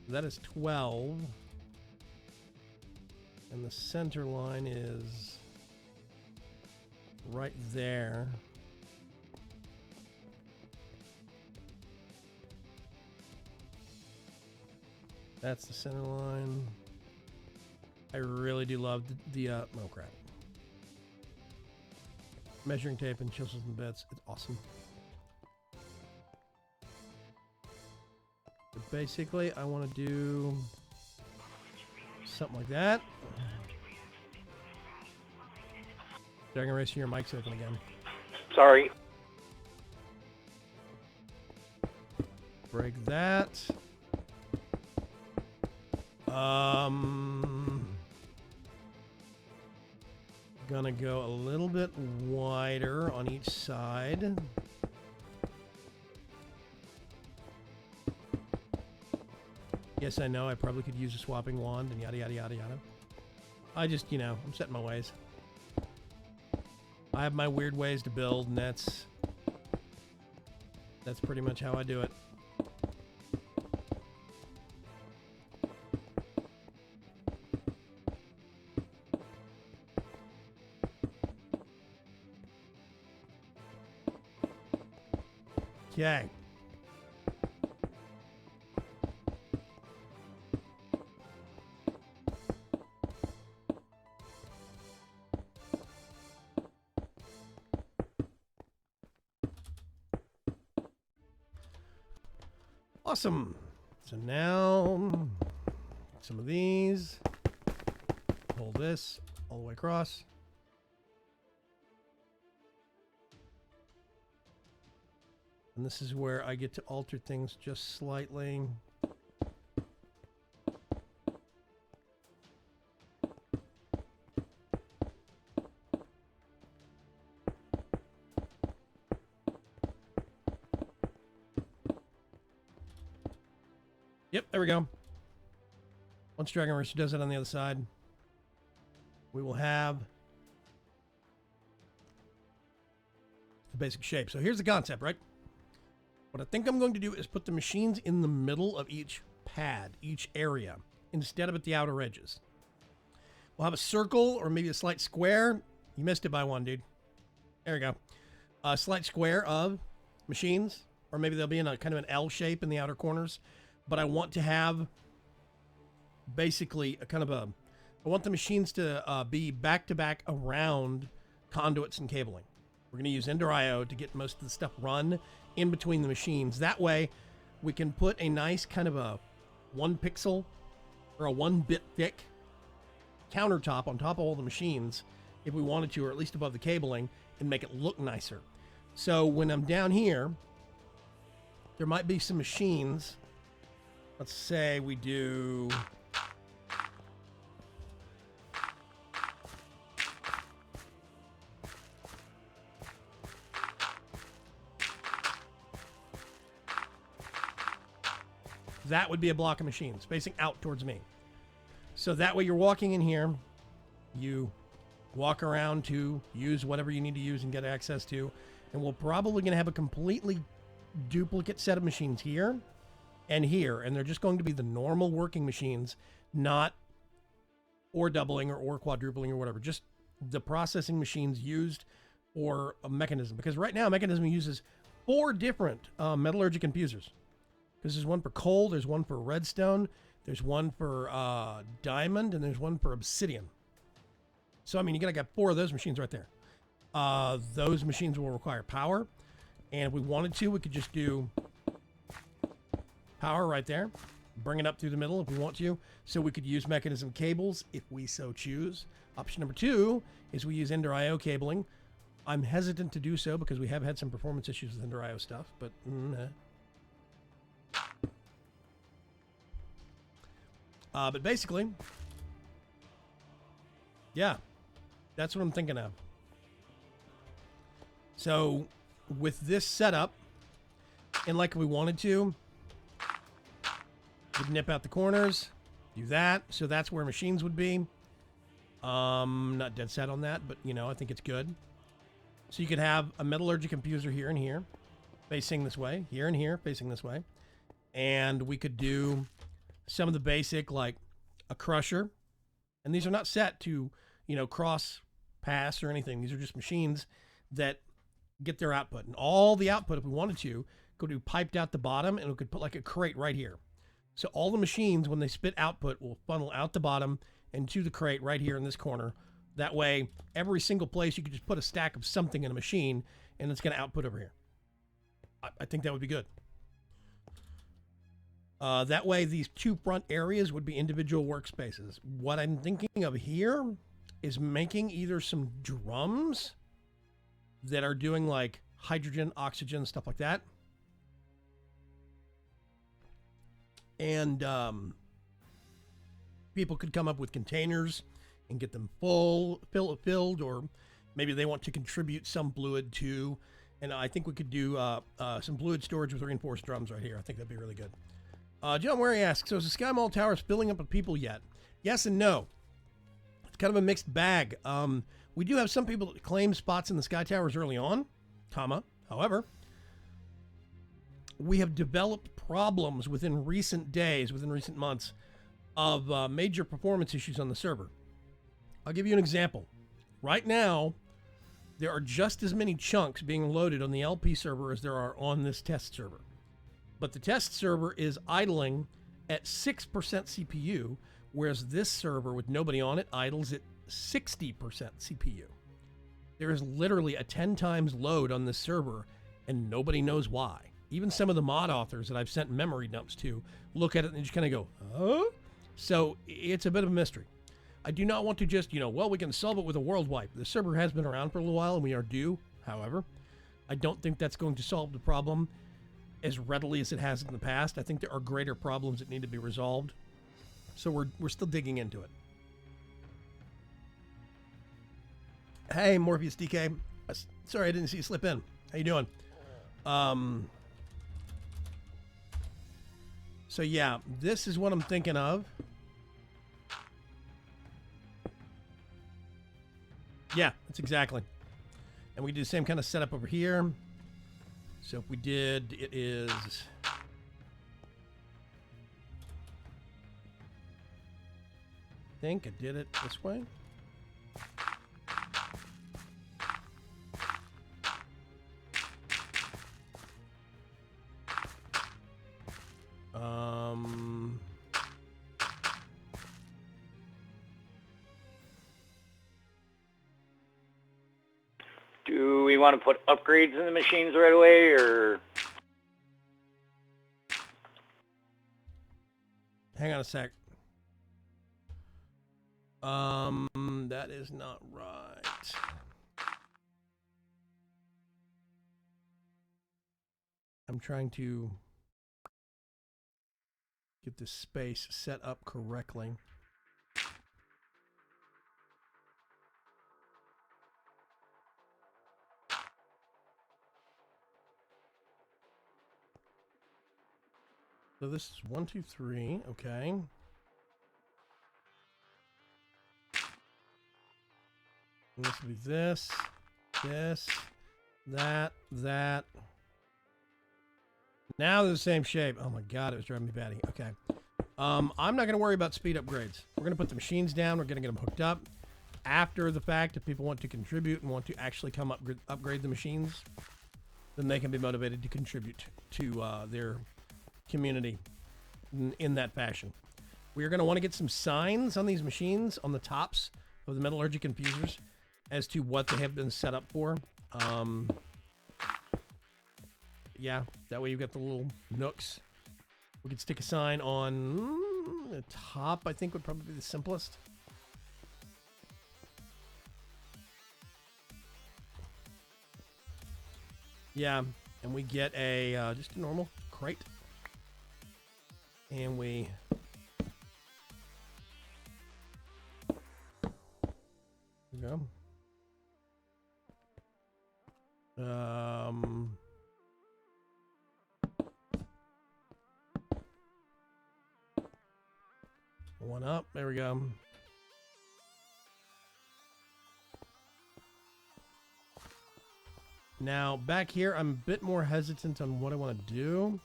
That is 12. And the center line is right there. That's the center line. I really do love the oh crap. measuring tape and chisels and bits. It's awesome. But basically, I want to do something like that. Dragon Racer, your mic's open again. Sorry. Break that. Gonna go a little bit wider on each side. Yes, I know, I probably could use a swapping wand and yada yada yada yada. I just, you know, I'm setting my ways. I have my weird ways to build, and that's pretty much how I do it. Okay. Awesome. So now some of these. Pull this all the way across. And this is where I get to alter things just slightly. Yep, there we go. Once Dragon Racer does it on the other side, we will have the basic shape. So here's the concept, right? What I think I'm going to do is put the machines in the middle of each pad, each area, instead of at the outer edges. We'll have a circle or maybe a slight square. You missed it by one, dude. There we go. A slight square of machines, or maybe they'll be in a kind of an L shape in the outer corners. But I want to have basically a kind of a, I want the machines to be back-to-back around conduits and cabling. We're going to use Ender IO to get most of the stuff run in between the machines. That way, we can put a nice kind of a 1 pixel or a 1 bit thick countertop on top of all the machines if we wanted to, or at least above the cabling, and make it look nicer. So when I'm down here, there might be some machines. Let's say we do that would be a block of machines facing out towards me. So that way you're walking in here, you walk around to use whatever you need to use and get access to, and we're probably going to have a completely duplicate set of machines here and here, and they're just going to be the normal working machines, not or doubling or quadrupling or whatever, just the processing machines used for a mechanism. Because right now, mechanism uses 4 different metallurgic infusers. Because there's one for coal, there's one for redstone, there's one for diamond, and there's one for obsidian. So, I mean, you gotta get 4 of those machines right there. Those machines will require power, and if we wanted to, we could just do power right there, bring it up through the middle if we want to, so we could use mechanism cables if we so choose. Option number 2 is we use Ender IO cabling. I'm hesitant to do so because we have had some performance issues with Ender IO stuff, but but basically, yeah, that's what I'm thinking of. So with this setup, and like we wanted to, we'd nip out the corners, do that. So that's where machines would be. Not dead set on that, but you know, I think it's good. So you could have a metallurgic infuser here and here, facing this way, here and here, facing this way. And we could do some of the basic, like a crusher. And these are not set to, you know, cross pass or anything. These are just machines that get their output. And all the output, if we wanted to, go to piped out the bottom, and we could put like a crate right here. So all the machines, when they spit output, will funnel out the bottom and to the crate right here in this corner That way, every single place you could just put a stack of something in a machine, and it's going to output over here. I think that would be good. That way, these two front areas would be individual workspaces. What I'm thinking of here is making either some drums that are doing like hydrogen, oxygen, stuff like that. And people could come up with containers and get them filled, or maybe they want to contribute some fluid too. And I think we could do some fluid storage with reinforced drums right here. I think that'd be really good. John Wary asks, so is the Sky Mall Tower filling up with people yet? Yes and no. It's kind of a mixed bag. We do have some people that claim spots in the Sky Towers early on, however, we have developed problems within recent days, within recent months, of major performance issues on the server. I'll give you an example. Right now, there are just as many chunks being loaded on the LP server as there are on this test server. But the test server is idling at 6% CPU, whereas this server with nobody on it idles at 60% CPU. There is literally a 10 times load on this server, and nobody knows why. Even some of the mod authors that I've sent memory dumps to look at it and just kind of go, huh? So it's a bit of a mystery. I do not want to just, well, we can solve it with a world wipe. The server has been around for a little while, and we are due. However, I don't think that's going to solve the problem as readily as it has in the past. I think there are greater problems that need to be resolved. So we're still digging into it. Hey, Morpheus DK. Sorry, I didn't see you slip in. How you doing? So yeah, this is what I'm thinking of. Yeah, that's exactly. And we do the same kind of setup over here. So if we did, it is... I think I did it this way. Do we want to put upgrades in the machines right away, or? Hang on a sec. That is not right. I'm trying to get this space set up correctly. So this is 1, 2, 3. Okay. And this will be this, that. Now they're the same shape. Oh my god, it was driving me batty. Okay. I'm not going to worry about speed upgrades. We're going to put the machines down. We're going to get them hooked up. After the fact, if people want to contribute and want to actually come upgrade the machines, then they can be motivated to contribute to their community in that fashion. We are going to want to get some signs on these machines on the tops of the metallurgy confusers as to what they have been set up for. Yeah, that way you've got the little nooks. We could stick a sign on the top, I think would probably be the simplest. Yeah, and we get a just a normal crate. And we there we go. One up. There we go. Now, back here, I'm a bit more hesitant on what I want to do.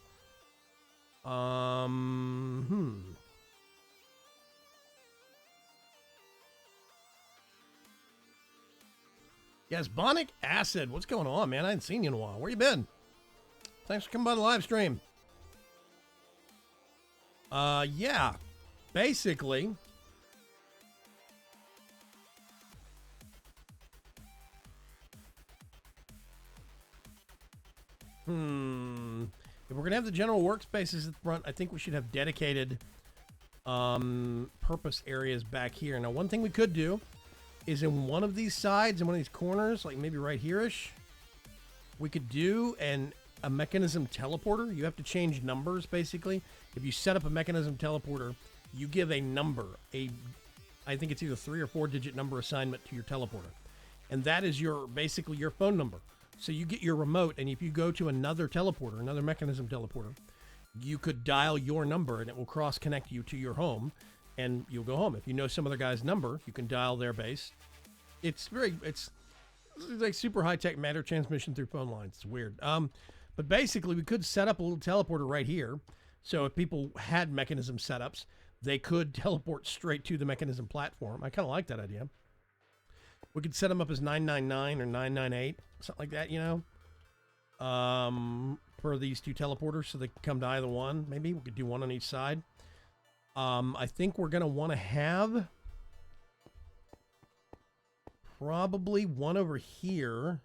Yes, Bonic Acid. What's going on, man? I hadn't seen you in a while. Where you been? Thanks for coming by the live stream. Yeah. Basically, If we're gonna have the general workspaces at the front, I think we should have dedicated purpose areas back here. Now, one thing we could do is in one of these sides, in one of these corners, like maybe right here-ish, we could do a mechanism teleporter. You have to change numbers, basically. If you set up a mechanism teleporter, you give a number, I think it's either 3 or 4 digit number assignment to your teleporter. And that is basically your phone number. So you get your remote, and if you go to another teleporter, another mechanism teleporter, you could dial your number, and it will cross-connect you to your home, and you'll go home. If you know some other guy's number, you can dial their base. It's like super high-tech matter transmission through phone lines. It's weird. But basically, we could set up a little teleporter right here. So if people had mechanism setups, they could teleport straight to the mechanism platform. I kind of like that idea. We could set them up as 999 or 998, something like that, you know, for these two teleporters so they can come to either one. Maybe we could do one on each side. I think we're going to want to have probably one over here,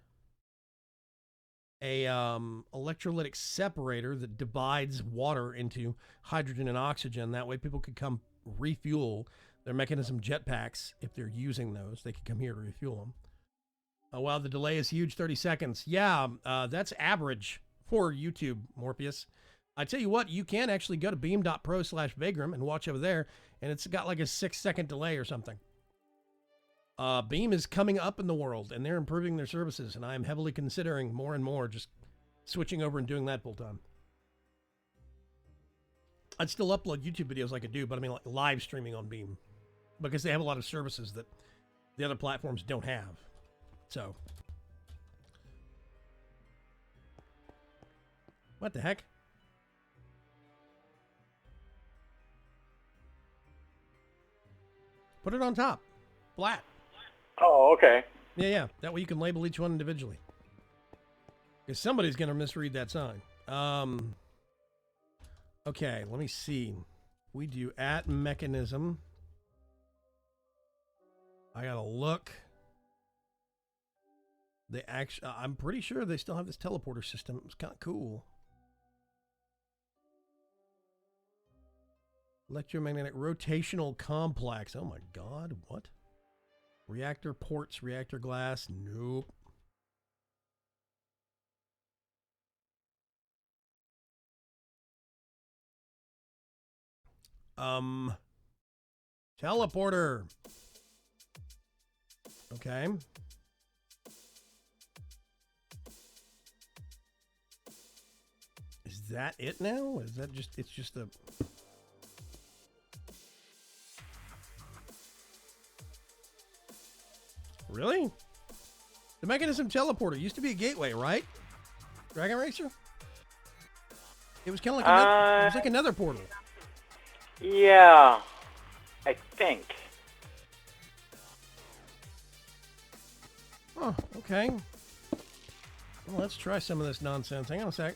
a electrolytic separator that divides water into hydrogen and oxygen. That way people could come refuel their mechanism jetpacks. If they're using those, they could come here to refuel them. Oh, wow, the delay is huge, 30 seconds. Yeah, that's average for YouTube, Morpheus. I tell you what, you can actually go to beam.pro/Vagram and watch over there, and it's got like a 6-second delay or something. Beam is coming up in the world, and they're improving their services, and I am heavily considering more and more just switching over and doing that full time. I'd still upload YouTube videos like I do, but I mean like live streaming on Beam, because they have a lot of services that the other platforms don't have. So, what the heck? Put it on top, flat. Oh, okay. Yeah. That way you can label each one individually. Because somebody's going to misread that sign. Okay, let me see. We do at mechanism. I gotta look. They actually, I'm pretty sure they still have this teleporter system. It's kind of cool. Electromagnetic rotational complex. Oh my God, what? Reactor ports, reactor glass. Nope. Teleporter. Okay. Is that it now? Is that just, it's just a... Really? The mechanism teleporter used to be a gateway, right? Dragon Racer? It was kind of like it was like another portal. Yeah, I think. Oh, okay. Well, let's try some of this nonsense. Hang on a sec.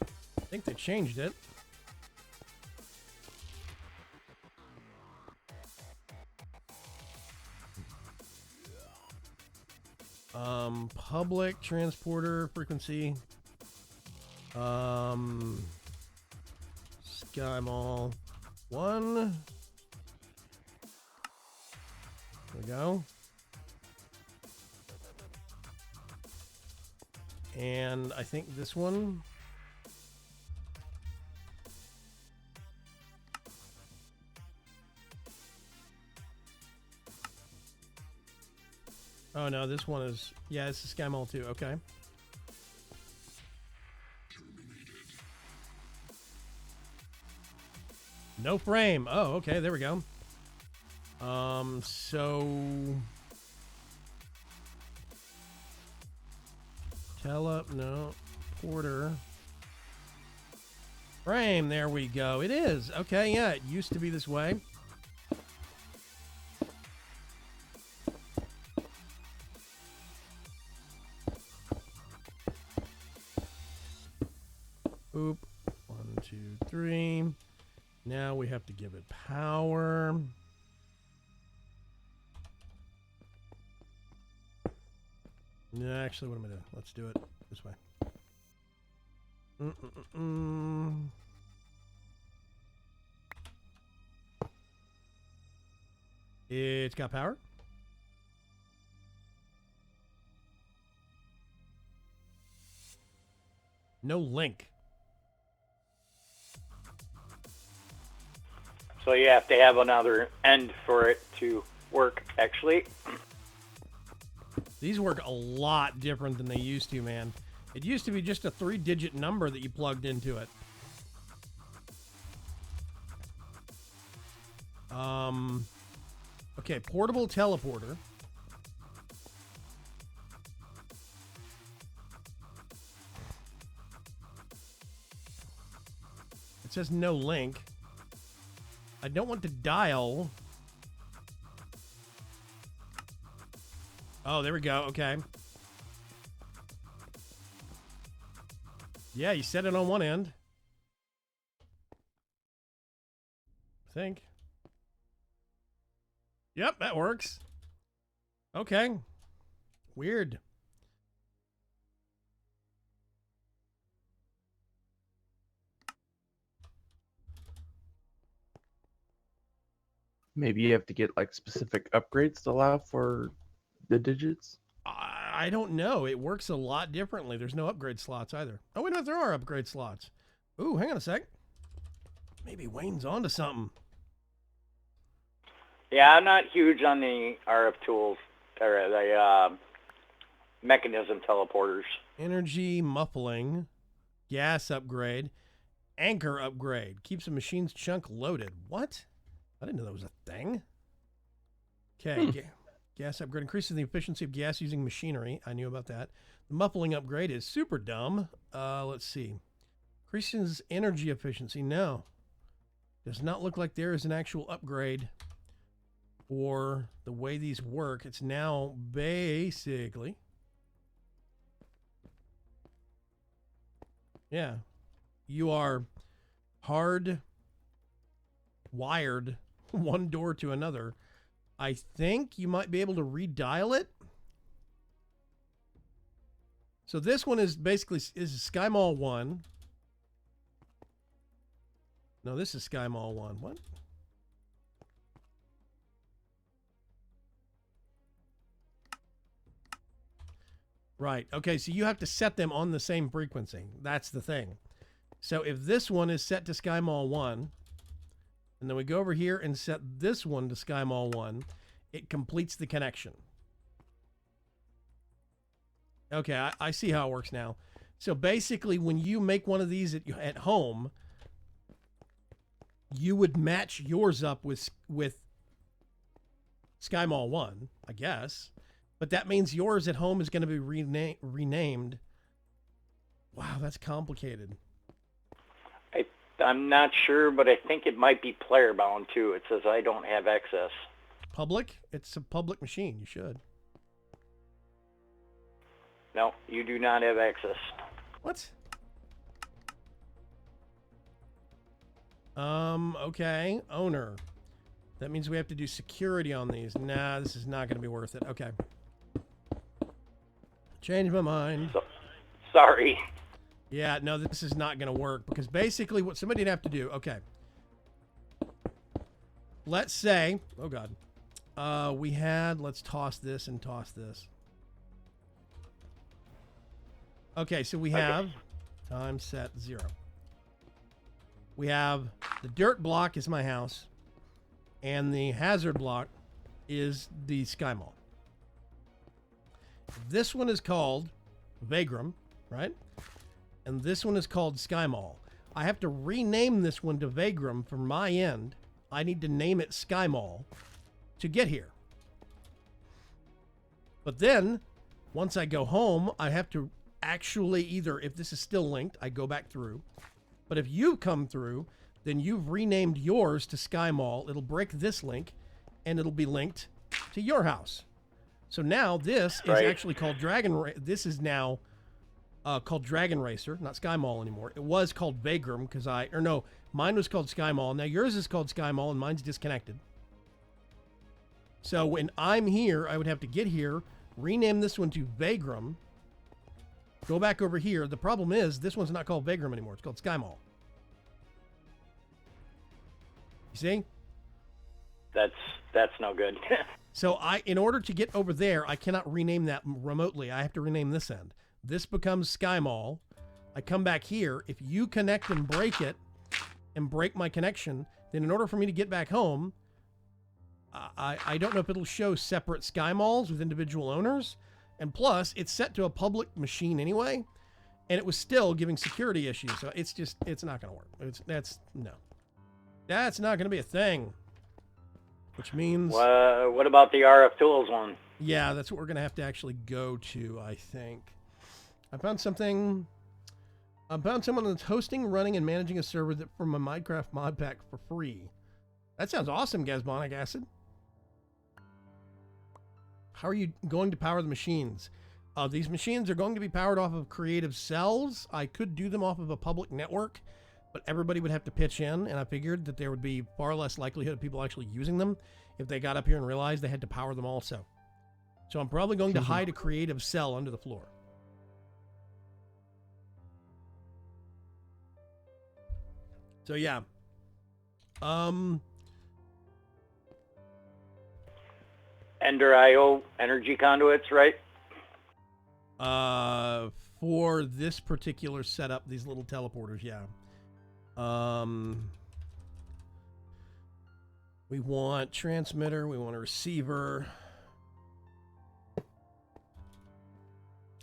I think they changed it. Public transporter frequency. Sky Mall 1. There we go. And I think this one. Oh no, this one is, yeah, it's the Sky Mall 2, okay. No frame. Oh, okay, there we go. So no, Porter. Frame, there we go. It is. Okay, yeah, it used to be this way. Boop. 1, 2, 3. Now we have to give it power. No, actually, what am I doing? Let's do it this way. It's got power. No link. So you have to have another end for it to work, actually. These work a lot different than they used to, man. It used to be just a 3-digit number that you plugged into it. Okay, portable teleporter. It says no link. I don't want to dial. Oh, there we go. Okay. Yeah, you set it on one end. I think. Yep, that works. Okay. Weird. Maybe you have to get like specific upgrades to allow for the digits. I don't know. It works a lot differently. There's no upgrade slots either. Oh, wait, no, there are upgrade slots. Ooh, hang on a sec. Maybe Wayne's onto something. Yeah, I'm not huge on the RF tools, or the mechanism teleporters. Energy muffling. Gas upgrade. Anchor upgrade. Keeps a machine's chunk loaded. What? I didn't know that was a thing. Okay. Gas upgrade increases the efficiency of gas using machinery. I knew about that. The muffling upgrade is super dumb. Let's see. Increases energy efficiency. No. Does not look like there is an actual upgrade for the way these work. It's now basically... Yeah. You are hard wired one door to another. I think you might be able to redial it. So this one is basically Sky Mall 1. No, this is Sky Mall 1. What? Right. Okay, so you have to set them on the same frequency. That's the thing. So if this one is set to Sky Mall 1, and then we go over here and set this one to Sky Mall 1, it completes the connection. Okay, I see how it works now. So basically, when you make one of these at home, you would match yours up with Sky Mall 1, I guess. But that means yours at home is going to be renamed. Wow, that's complicated. I'm not sure, but I think it might be player bound too. It says I don't have access. Public? It's a public machine. You should. No, you do not have access. What? Okay. Owner. That means we have to do security on these. Nah, this is not going to be worth it. Okay. Change my mind. Sorry. Yeah, no, this is not going to work because basically what somebody'd have to do, okay. Let's say, oh God, let's toss this and toss this. Okay, so we have time set 0. We have the dirt block is my house and the hazard block is the Sky Mall. This one is called Vagram, right? And this one is called Sky Mall. I have to rename this one to Vagram from my end. I need to name it Sky Mall to get here. But then, once I go home, I have to actually either, if this is still linked, I go back through. But if you come through, then you've renamed yours to Sky Mall. It'll break this link, and it'll be linked to your house. So now this is actually called This is now called Dragon Racer, not Sky Mall anymore. It was called Vagram because mine was called Sky Mall. Now yours is called Sky Mall and mine's disconnected. So when I'm here, I would have to get here, rename this one to Vagram, Go back over here. The problem is this one's not called Vagram anymore. It's called Sky Mall. You see? That's no good. So in order to get over there, I cannot rename that remotely. I have to rename this end. This becomes Sky Mall. I come back here. If you connect and break it, and break my connection, then in order for me to get back home, I don't know if it'll show separate Sky Malls with individual owners. And plus, it's set to a public machine anyway, and it was still giving security issues. So it's not going to work. That's not going to be a thing. Which means... what about the RF Tools one? Yeah, that's what we're going to have to actually go to, I think. I found someone that's hosting, running, and managing a server from a Minecraft mod pack for free. That sounds awesome, Gasbonic Acid. How are you going to power the machines? These machines are going to be powered off of creative cells. I could do them off of a public network, but everybody would have to pitch in, and I figured that there would be far less likelihood of people actually using them if they got up here and realized they had to power them also. So I'm probably going to hide a creative cell under the floor. So yeah. Ender IO energy conduits, right? For this particular setup, these little teleporters, yeah. We want transmitter, we want a receiver.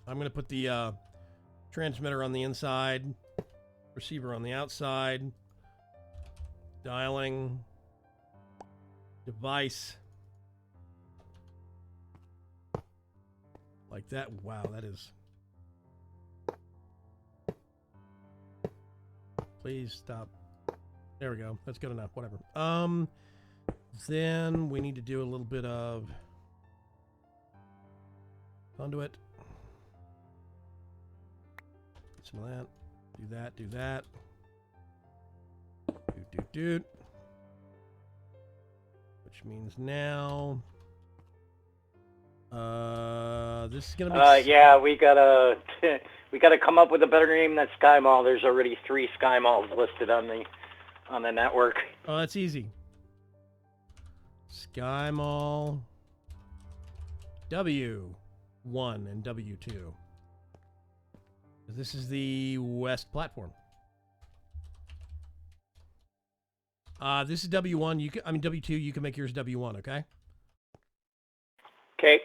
I'm going to put the transmitter on the inside, receiver on the outside, dialing, device. Like that. Wow, that is... Please stop. There we go. That's good enough. Whatever. Then we need to do a little bit of conduit. Some of that. Do that. Do that. Do. Which means now... this is gonna be... yeah, we gotta come up with a better name than Sky Mall. There's already 3 Sky Malls listed on the network. Oh, that's easy. Sky Mall W1 and W2. This is the west platform. This is W1. W2. You can make yours W1. Okay. Okay.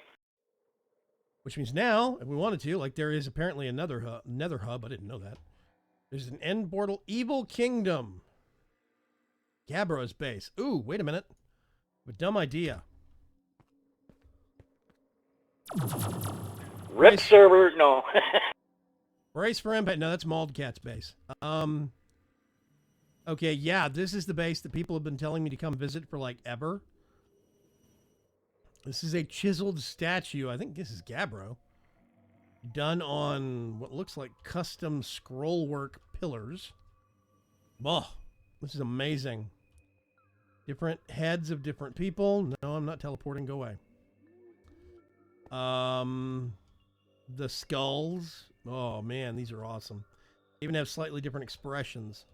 Which means now, if we wanted to, like there is apparently another hub. I didn't know that. There's an end portal. Evil Kingdom. Gabbro's base. Ooh, wait a minute. A dumb idea. Rip server, no. Brace for impact. No, that's Maldcat's base. Okay, yeah, this is the base that people have been telling me to come visit for like ever. This is a chiseled statue. I think this is Gabbro. Done on what looks like custom scrollwork pillars. Oh, this is amazing. Different heads of different people. No, I'm not teleporting. Go away. The skulls. Oh, man, these are awesome. They even have slightly different expressions.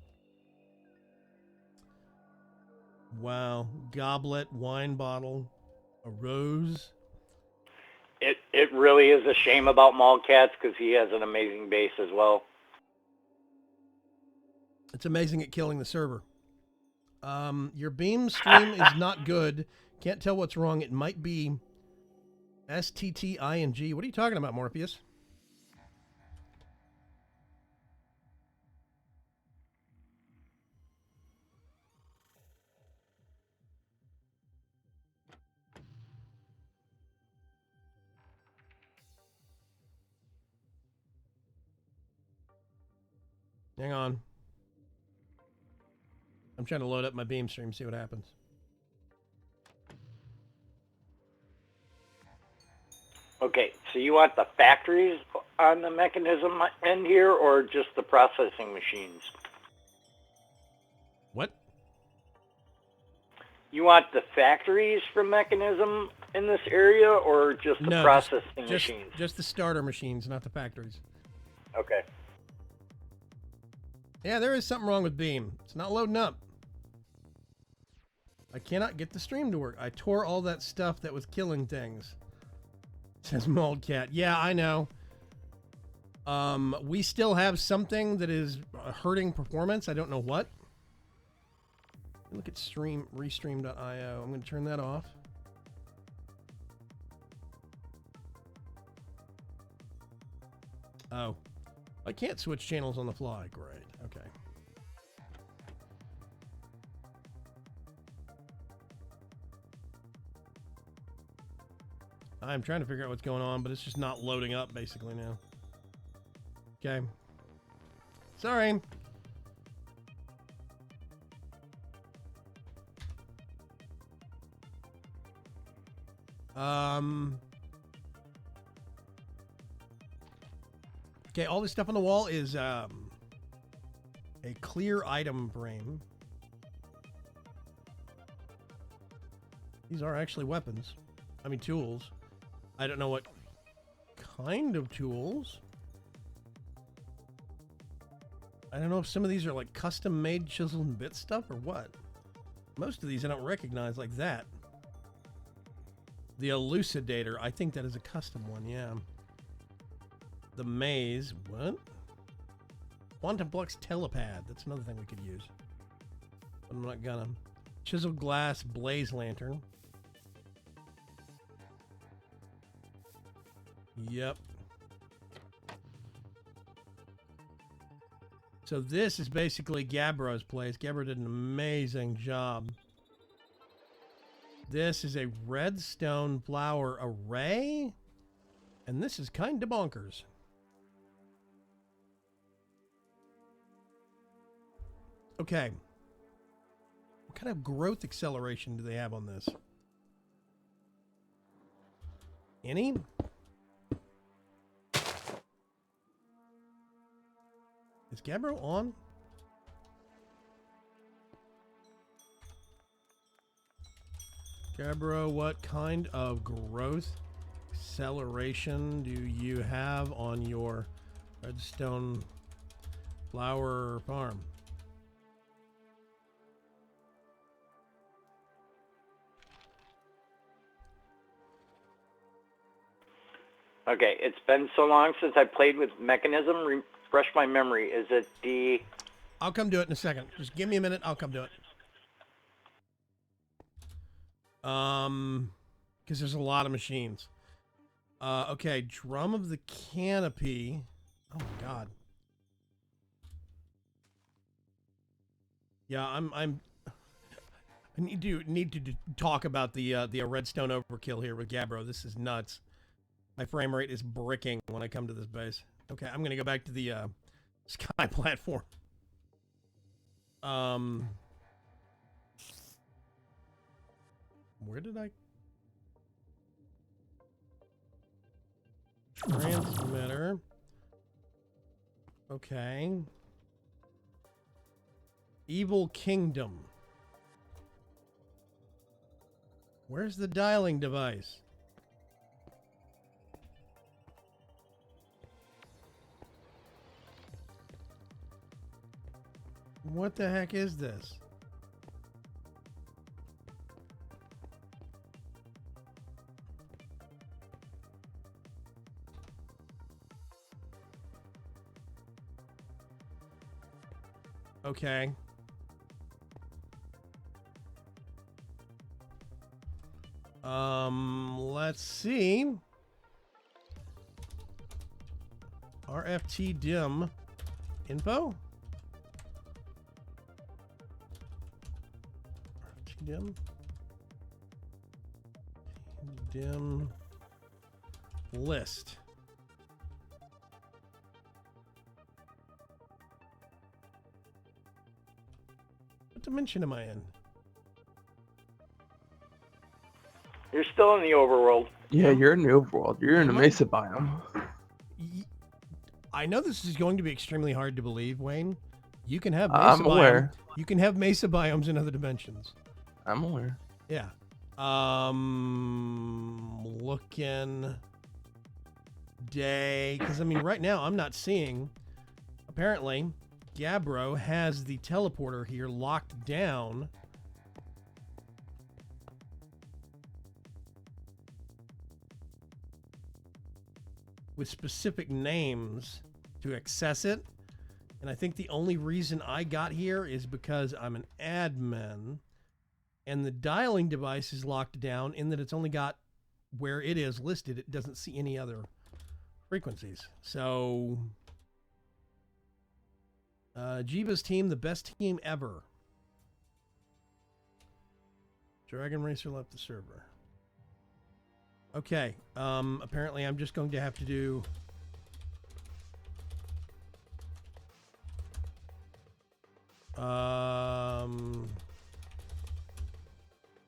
Wow. Goblet, wine bottle, a rose. It really is a shame about Mallcats because he has an amazing base as well. It's amazing at killing the server. Your beam stream is not good. Can't tell what's wrong. It might be STTING. What are you talking about, Morpheus? Hang on. I'm trying to load up my beam stream, see what happens. Okay, so you want the factories on the mechanism end here, or just the processing machines? What? You want the factories for mechanism in this area, or just the processing machines? Just the starter machines, not the factories. Okay. Yeah, there is something wrong with Beam. It's not loading up. I cannot get the stream to work. I tore all that stuff that was killing things. Says Moldcat. Yeah, I know. We still have something that is hurting performance. I don't know what. Look at restream.io. I'm going to turn that off. Oh, I can't switch channels on the fly. Great. Okay. I'm trying to figure out what's going on, but it's just not loading up basically now. Okay. Sorry. Okay, all this stuff on the wall is a clear item frame. These are actually weapons. I mean, tools. I don't know what kind of tools. I don't know if some of these are like custom-made chisel and bit stuff or what. Most of these I don't recognize like that. The Elucidator, I think that is a custom one, yeah. The Maze, what? Quantum Flux Telepad, that's another thing we could use. But I'm not gonna. Chisel Glass Blaze Lantern. Yep. So this is basically Gabbro's place. Gabbro did an amazing job. This is a redstone flower array. And this is kind of bonkers. Okay. What kind of growth acceleration do they have on this? Any? Is Gabbro on? Gabbro, what kind of growth acceleration do you have on your redstone flower farm? Okay, it's been so long since I played with Mechanism. Refresh my memory. Is it the... I'll come do it in a second. Just give me a minute. I'll come do it. Because there's a lot of machines. Okay, Drum of the Canopy. Oh my god. Yeah, I need to talk about the redstone overkill here with Gabbro. This is nuts. My frame rate is bricking when I come to this base. Okay, I'm gonna go back to the sky platform. Where did I? Transmitter. Okay. Evil Kingdom. Where's the dialing device? What the heck is this? Okay. Let's see. RFT dim info. RFT dim list. What dimension am I in? You're still in the overworld. Yeah, you're in the overworld. You're in the mesa biome. I know this is going to be extremely hard to believe, Wayne. You can have I'm mesa aware. You can have mesa biomes in other dimensions. I'm aware. Yeah. Looking day, because I mean, right now I'm not seeing. Apparently, Gabbro has the teleporter here locked down. With specific names to access it. And I think the only reason I got here is because I'm an admin. And the dialing device is locked down in that it's only got where it is listed. It doesn't see any other frequencies. So, Jiba's team, the best team ever. Dragon Racer left the server. Okay, apparently I'm just going to have to do...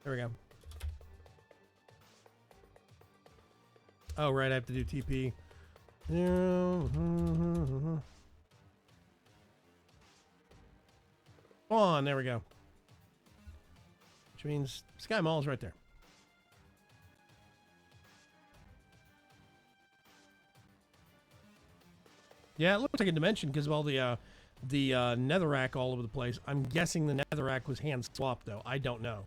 There we go. Oh, right, I have to do TP. On, there we go. Which means Sky Mall is right there. Yeah, it looks like a dimension because of all the netherrack all over the place. I'm guessing the netherrack was hand swapped, though. I don't know.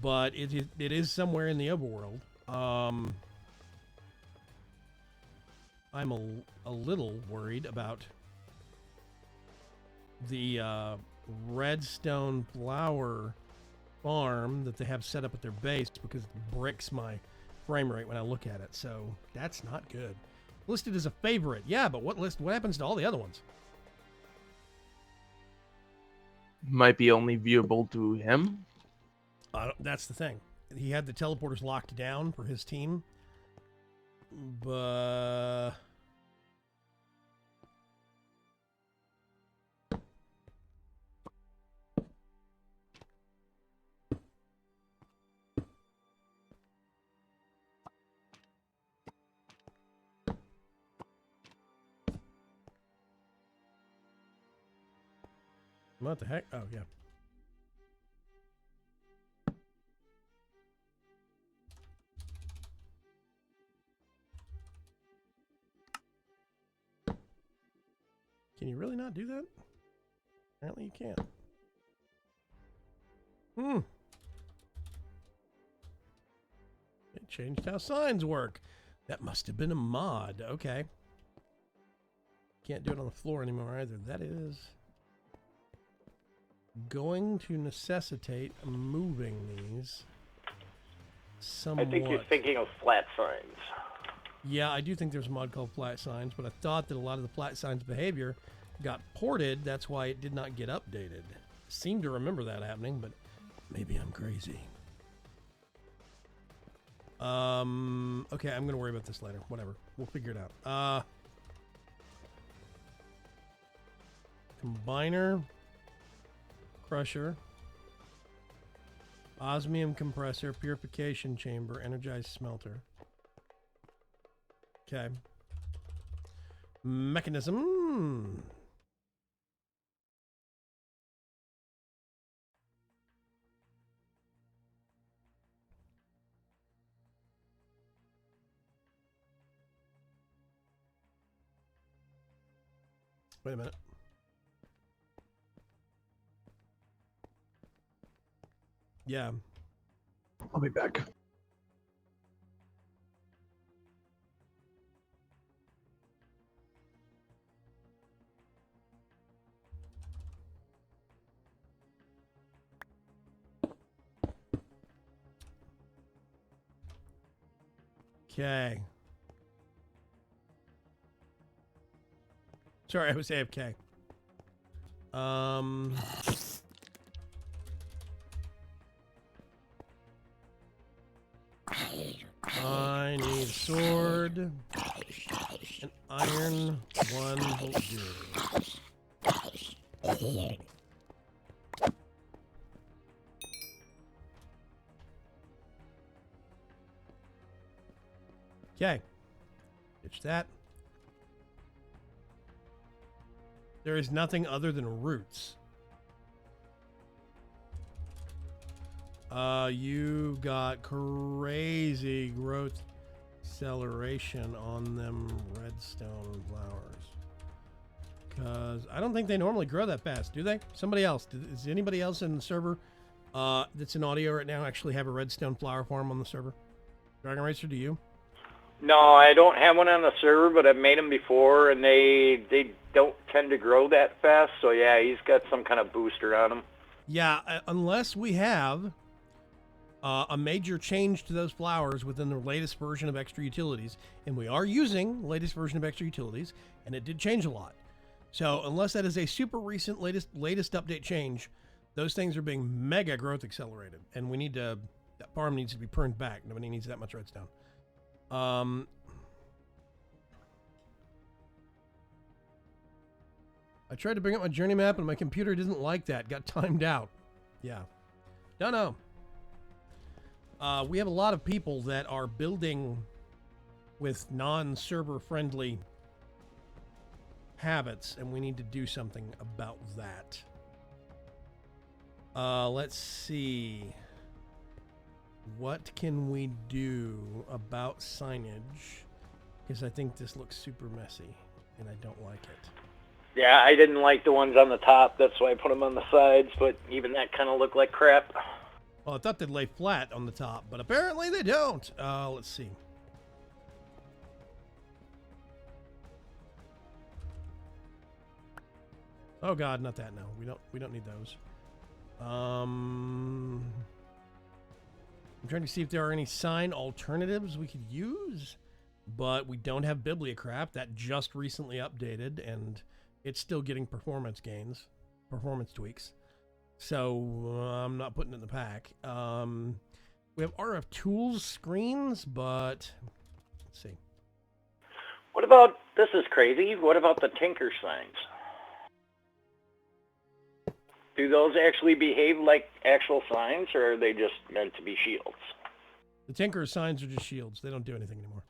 But it is somewhere in the overworld. I'm a little worried about the redstone flower farm that they have set up at their base because it bricks my frame rate when I look at it. So that's not good. Listed as a favorite. Yeah, but what happens to all the other ones? Might be only viewable to him. That's the thing. He had the teleporters locked down for his team. But... What the heck? Oh, yeah. Can you really not do that? Apparently you can't. It changed how signs work. That must have been a mod. Okay. Can't do it on the floor anymore either. That is going to necessitate moving these somewhat. I think you're thinking of flat signs. Yeah, I do think there's a mod called Flat Signs, but I thought that a lot of the Flat Signs behavior got ported. That's why it did not get updated. Seem to remember that happening, but maybe I'm crazy. Okay, I'm gonna worry about this later. Whatever, we'll figure it out. Combiner, crusher, osmium compressor, purification chamber, energized smelter. Okay. Mechanism. Wait a minute. Yeah. I'll be back. Okay. Sorry, I was AFK. I need a sword, an iron, 1 volt zero. Okay. Ditch that. There is nothing other than roots. You got crazy growth acceleration on them redstone flowers. Because I don't think they normally grow that fast, do they? Somebody else. Does anybody else in the server that's in audio right now actually have a redstone flower farm on the server? Dragon Racer, do you? No, I don't have one on the server, but I've made them before, and they don't tend to grow that fast. So yeah, he's got some kind of booster on them. Yeah, unless we have a major change to those flowers within the latest version of Extra Utilities, and we are using the latest version of Extra Utilities, and it did change a lot. So unless that is a super recent latest update change, those things are being mega growth accelerated, and we need to, that farm needs to be pruned back. Nobody needs that much redstone. I tried to bring up my journey map and my computer didn't like that. Got timed out. Yeah. Don't know. We have a lot of people that are building with non-server friendly habits, and we need to do something about that. Let's see. What can we do about signage? Because I think this looks super messy, and I don't like it. Yeah, I didn't like the ones on the top. That's why I put them on the sides, but even that kind of looked like crap. Well, I thought they'd lay flat on the top, but apparently they don't. Let's see. Oh God, not that. No, we don't need those. I'm trying to see if there are any sign alternatives we could use, but we don't have Bibliocrap. That just recently updated, and it's still getting performance gains, performance tweaks. So I'm not putting it in the pack. We have RF tools screens, but let's see. What about, this is crazy, what about the Tinker signs? Do those actually behave like actual signs, or are they just meant to be shields? The Tinker signs are just shields. They don't do anything anymore.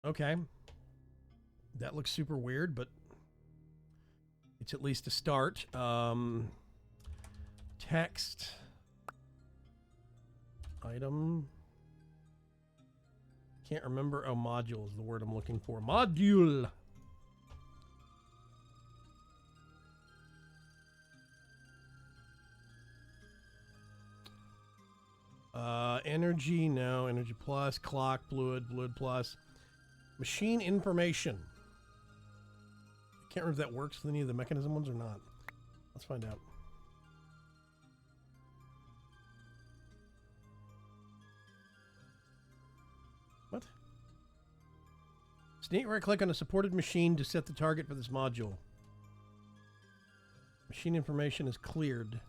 Okay. That looks super weird, but it's at least a start. Text. Item. Can't remember. Oh, module is the word I'm looking for. Module. Energy, no. Energy plus. Clock, fluid plus. Machine information. I can't remember if that works with any of the mechanism ones or not. Let's find out. What? Sneak right click on a supported machine to set the target for this module. Machine information is cleared.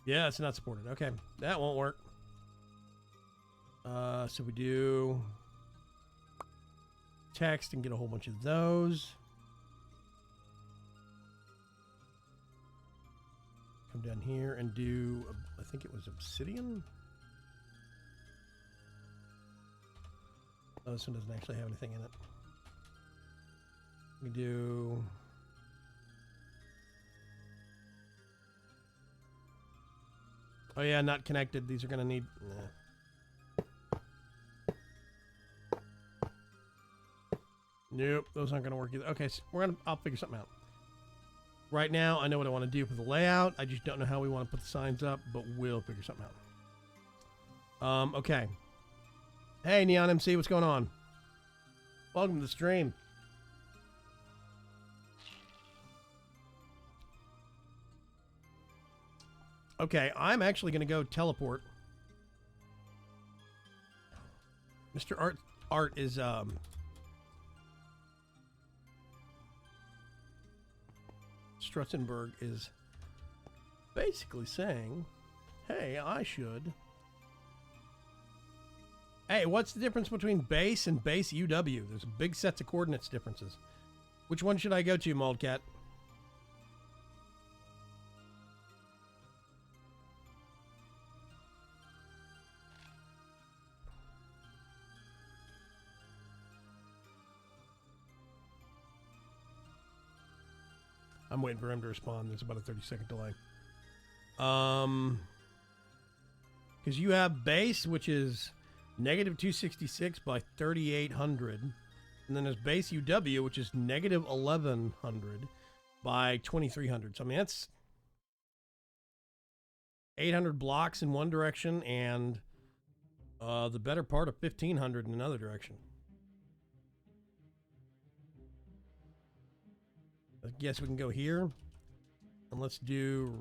Yeah, it's not supported. Okay, that won't work. So we do text and get a whole bunch of those. Come down here and do, I think it was obsidian. Oh, this one doesn't actually have anything in it. We do... Oh yeah, not connected. These are gonna need... Nope, those aren't gonna work either. Okay, so I'll figure something out. Right now, I know what I want to do for the layout. I just don't know how we want to put the signs up, but we'll figure something out. Okay. Hey, Neon MC, what's going on? Welcome to the stream. Okay, I'm actually going to go teleport. Mr. Art is Strutzenberg is basically saying, hey, I should. Hey, what's the difference between base and base UW? There's big sets of coordinates differences. Which one should I go to, Moldcat? I'm waiting for him to respond. There's about a 30-second delay. Because you have base, which is negative 266 by 3,800. And then there's base UW, which is negative 1,100 by 2,300. So, I mean, that's 800 blocks in one direction and the better part of 1,500 in another direction. I guess we can go here. And let's do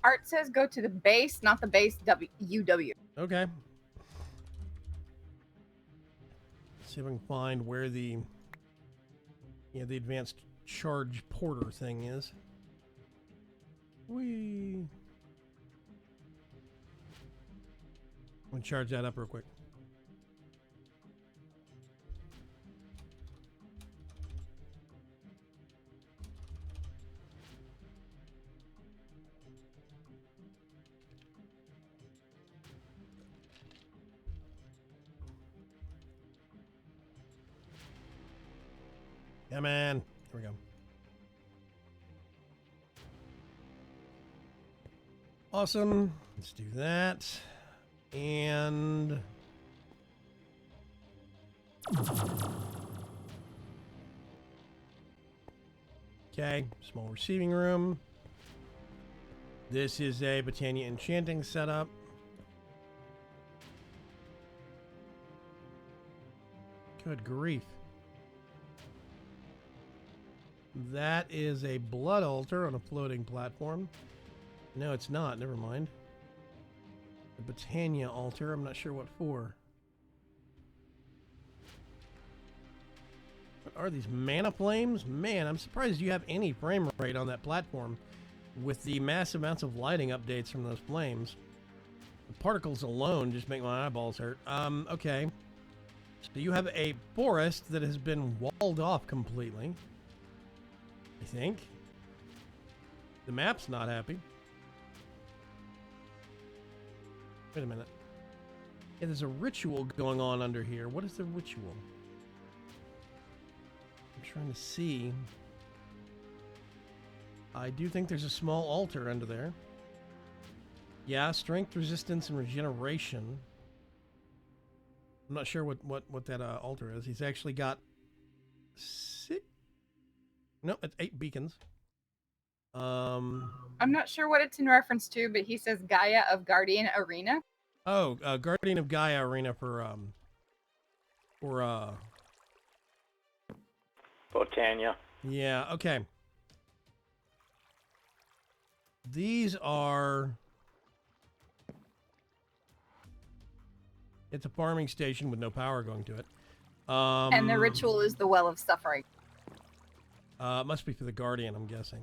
Art says go to the base, not the base UW. Okay. See if I can find where the advanced charge porter thing is. Whee. I'm gonna charge that up real quick. Yeah, man. Here we go. Awesome. Let's do that. And okay, small receiving room. This is a Botania enchanting setup. Good grief. That is a blood altar on a floating platform. No, it's not. Never mind. The Botania altar. I'm not sure what for. What are these? Mana flames? Man, I'm surprised you have any frame rate on that platform with the massive amounts of lighting updates from those flames. The particles alone just make my eyeballs hurt. Okay. So you have a forest that has been walled off completely. I think. The map's not happy. Wait a minute. Yeah, there's a ritual going on under here. What is the ritual? I'm trying to see. I do think there's a small altar under there. Yeah, strength, resistance, and regeneration. I'm not sure what that altar is. He's actually got 6. No, it's 8 beacons. I'm not sure what it's in reference to, but he says Gaia of Guardian Arena. Oh, Guardian of Gaia Arena for Botania. yeah, okay. These are... It's a farming station with no power going to it. And the ritual is the Well of Suffering. Must be for the Guardian, I'm guessing.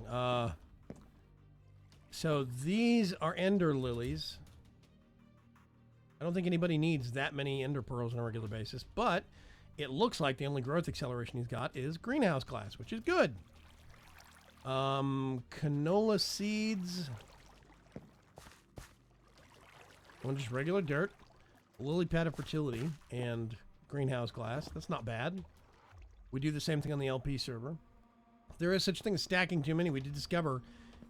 So these are Ender Lilies. I don't think anybody needs that many Ender Pearls on a regular basis, but it looks like the only growth acceleration he's got is greenhouse glass, which is good. Canola seeds. One just regular dirt, lily pad of fertility, and greenhouse glass. That's not bad. We do the same thing on the LP server. There is such thing as stacking too many. We did discover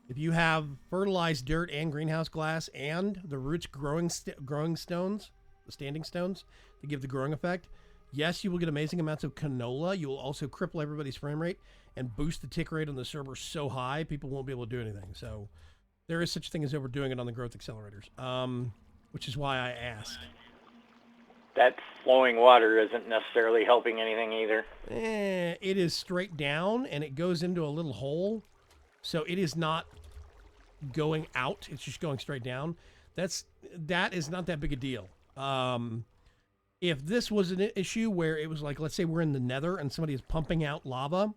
if you have fertilized dirt and greenhouse glass and the roots growing stones, the standing stones, to give the growing effect, yes, you will get amazing amounts of canola. You will also cripple everybody's frame rate and boost the tick rate on the server so high, people won't be able to do anything. So there is such thing as overdoing it on the growth accelerators, which is why I asked. That flowing water isn't necessarily helping anything either. It is straight down, and it goes into a little hole. So it is not going out. It's just going straight down. That is not that big a deal. If this was an issue where it was like, let's say we're in the nether and somebody is pumping out lava,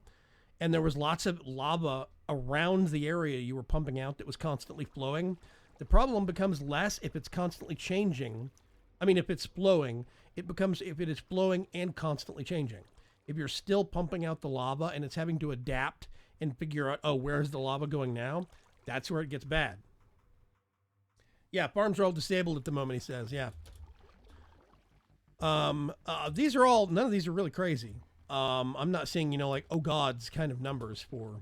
and there was lots of lava around the area you were pumping out that was constantly flowing, the problem becomes less if it's constantly changing. I mean, if it's flowing, it becomes if it is flowing and constantly changing. If you're still pumping out the lava and it's having to adapt and figure out, oh, where's the lava going now? That's where it gets bad. Yeah, farms are all disabled at the moment, he says. Yeah. These are all, none of these are really crazy. I'm not seeing, like, oh gods kind of numbers for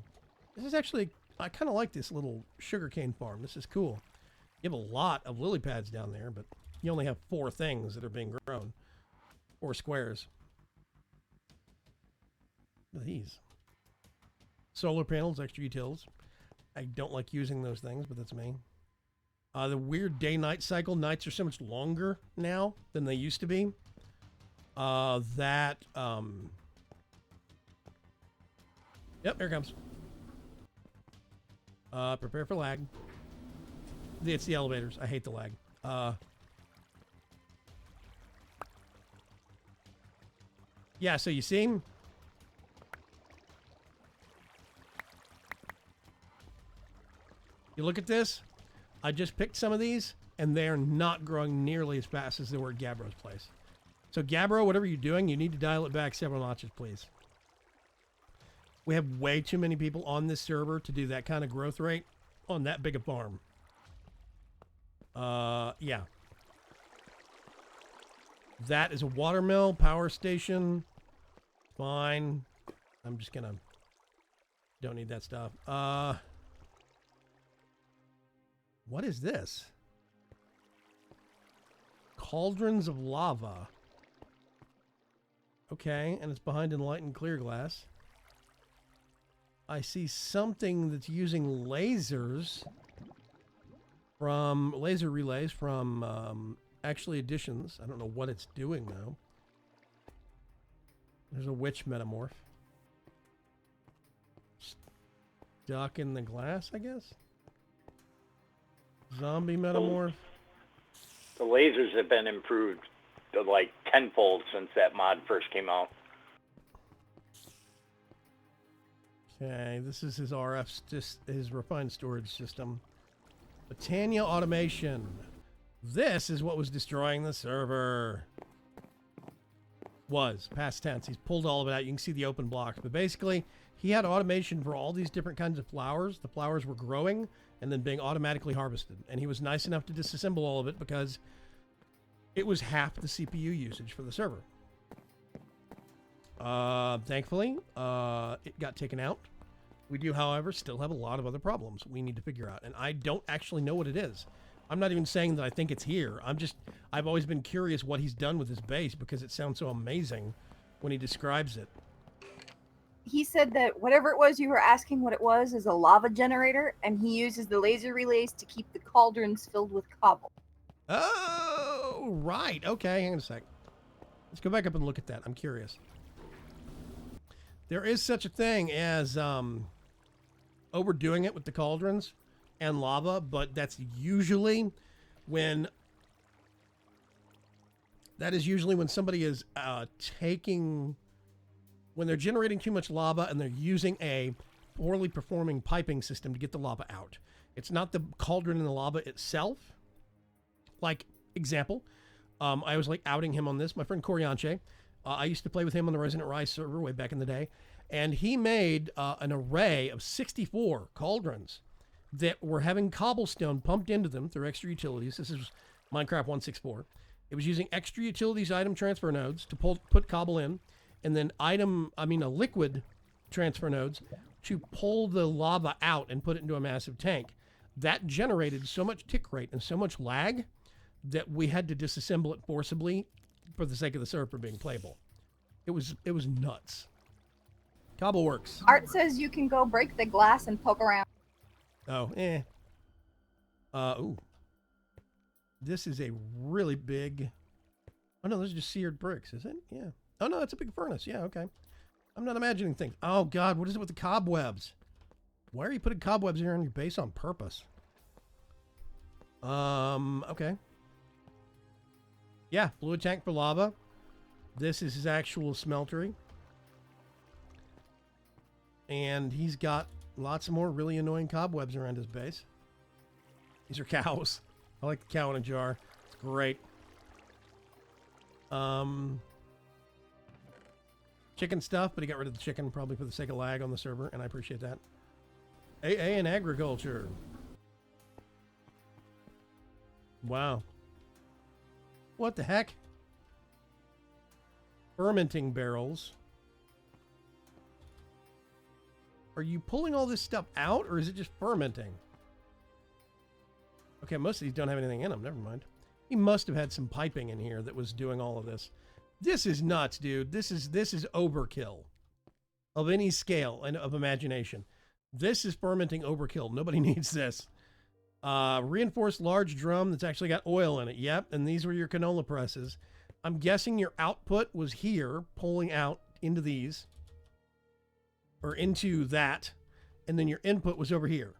This is actually, I kind of like this little sugarcane farm. This is cool. You have a lot of lily pads down there, but you only have 4 things that are being grown. 4 squares. Look at these. Solar panels, extra utils. I don't like using those things, but that's me. The weird day-night cycle. Nights are so much longer now than they used to be. Yep, here it comes. Prepare for lag. It's the elevators. I hate the lag. Yeah, so you see? You look at this. I just picked some of these, and they're not growing nearly as fast as they were at Gabbro's place. So Gabbro, whatever you're doing, you need to dial it back several notches, please. We have way too many people on this server to do that kind of growth rate on that big a farm. Yeah. That is a watermill, power station. Fine. I'm just gonna... Don't need that stuff. What is this? Cauldrons of lava. Okay, and it's behind enlightened clear glass. I see something that's using lasers from laser relays from actually additions. I don't know what it's doing though. There's a witch metamorph. Stuck in the glass, I guess? Zombie metamorph. The lasers have been improved to like tenfold since that mod first came out. Okay, this is his RF, just his refined storage system. Botania automation. This is what was destroying the server. Was, past tense. He's pulled all of it out. You can see the open blocks. But basically, he had automation for all these different kinds of flowers. The flowers were growing and then being automatically harvested. And he was nice enough to disassemble all of it because it was half the CPU usage for the server. Thankfully, it got taken out. We do, however, still have a lot of other problems we need to figure out. And I don't actually know what it is. I'm not even saying that I think it's here. I've always been curious what he's done with his base because it sounds so amazing when he describes it. He said that whatever it was you were asking what it was is a lava generator, and he uses the laser relays to keep the cauldrons filled with cobble. Oh, right. Okay, hang on a sec. Let's go back up and look at that. I'm curious. There is such a thing as overdoing it with the cauldrons and lava, but that's usually when somebody is when they're generating too much lava and they're using a poorly performing piping system to get the lava out. It's not the cauldron and the lava itself. Like, example, I was like outing him on this. My friend Corianche, I used to play with him on the Resident Rise server way back in the day, and he made an array of 64 cauldrons that were having cobblestone pumped into them through extra utilities. This is Minecraft 164. It was using extra utilities item transfer nodes to put cobble in, and then liquid transfer nodes to pull the lava out and put it into a massive tank. That generated so much tick rate and so much lag that we had to disassemble it forcibly for the sake of the server being playable. It was nuts. Cobble works. Art says you can go break the glass and poke around. Oh, eh. Ooh. This is a really big... Oh, no, those are just seared bricks, is it? Yeah. Oh, no, that's a big furnace. Yeah, okay. I'm not imagining things. Oh, God, what is it with the cobwebs? Why are you putting cobwebs here on your base on purpose? Okay. Yeah, fluid tank for lava. This is his actual smeltery. And he's got lots of more really annoying cobwebs around his base. These are cows. I like the cow in a jar. It's great. Chicken stuff, but he got rid of the chicken probably for the sake of lag on the server, and I appreciate that. AA in agriculture. Wow. What the heck? Fermenting barrels. Are you pulling all this stuff out, or is it just fermenting? Okay, most of these don't have anything in them. Never mind. He must have had some piping in here that was doing all of this. This is nuts, dude. This is overkill of any scale and of imagination. This is fermenting overkill. Nobody needs this. Reinforced large drum that's actually got oil in it. Yep, and these were your canola presses. I'm guessing your output was here, pulling out into these, or into that, and then your input was over here.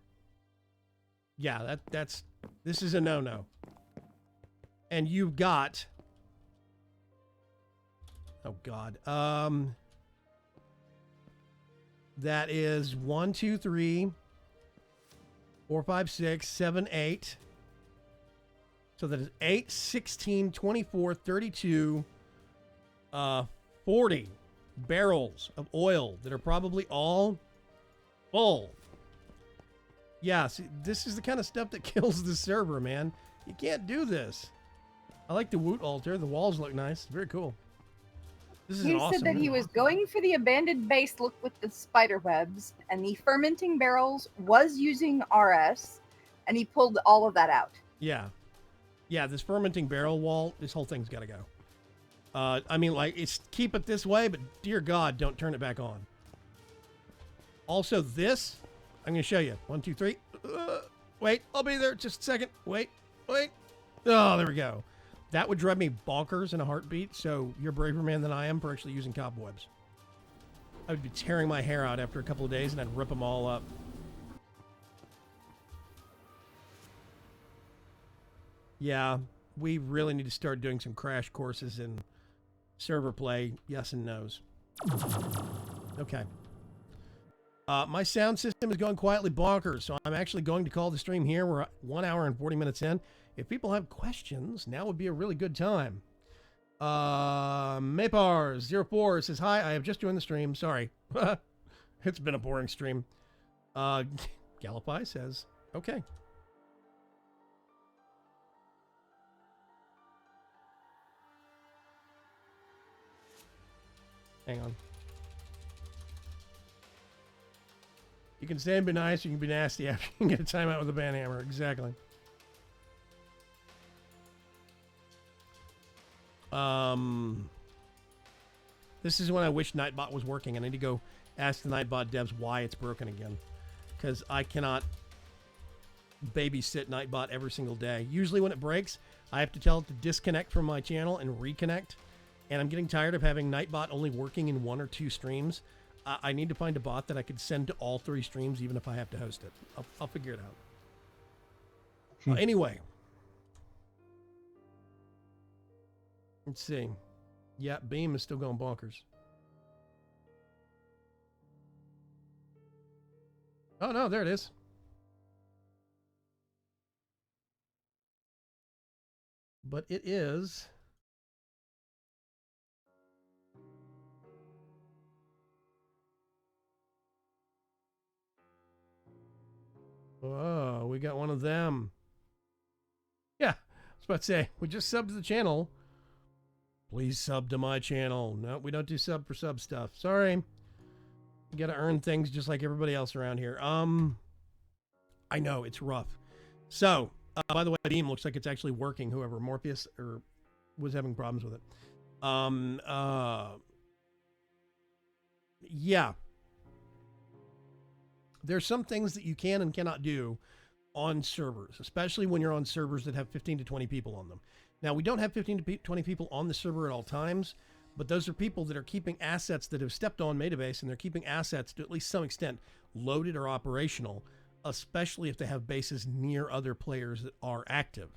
Yeah, this is a no-no. And you've got, oh God, that is 1, 2, 3, 4, 5, 6, 7, 8. So that is 8, 16, 24, 32, 40 barrels of oil that are probably all full. Yeah, see, this is the kind of stuff that kills the server, man. You can't do this. I like the Woot altar. The walls look nice. Very cool. This is He an awesome said that he room. was going for the abandoned base look with the spider webs, and the fermenting barrels was using RS, and he pulled all of that out. Yeah. Yeah, this fermenting barrel wall, this whole thing's got to go. I mean, like, it's keep it this way, but dear God, don't turn it back on. Also, this, I'm going to show you. 1, 2, 3. Wait, I'll be there. Just a second. Wait. Oh, there we go. That would drive me bonkers in a heartbeat, so you're a braver man than I am for actually using cobwebs. I would be tearing my hair out after a couple of days, and I'd rip them all up. Yeah, we really need to start doing some crash courses in server play, yes and no's. Okay. My sound system is going quietly bonkers, so I'm actually going to call the stream here. We're 1 hour and 40 minutes in. If people have questions, now would be a really good time. Mapars04 says, hi, I have just joined the stream. Sorry. It's been a boring stream. Gallify says, okay. Hang on. You can stay and be nice, you can be nasty after you can get a timeout with a banhammer. Exactly. This is when I wish Nightbot was working. I need to go ask the Nightbot devs why it's broken again. Because I cannot babysit Nightbot every single day. Usually when it breaks, I have to tell it to disconnect from my channel and reconnect. And I'm getting tired of having Nightbot only working in 1 or 2 streams. I need to find a bot that I could send to all 3 streams, even if I have to host it. I'll figure it out. Anyway. Let's see. Yeah, Beam is still going bonkers. Oh, no, there it is. But it is... Oh, we got one of them. Yeah, I was about to say, we just subbed to the channel. Please sub to my channel. No, we don't do sub for sub stuff. Sorry. You gotta earn things just like everybody else around here. I know, it's rough. So, by the way, Beam looks like it's actually working, whoever, Morpheus, or was having problems with it. Yeah. There's some things that you can and cannot do on servers, especially when you're on servers that have 15 to 20 people on them. Now, we don't have 15 to 20 people on the server at all times, but those are people that are keeping assets that have stepped on Metabase, and they're keeping assets to at least some extent loaded or operational, especially if they have bases near other players that are active.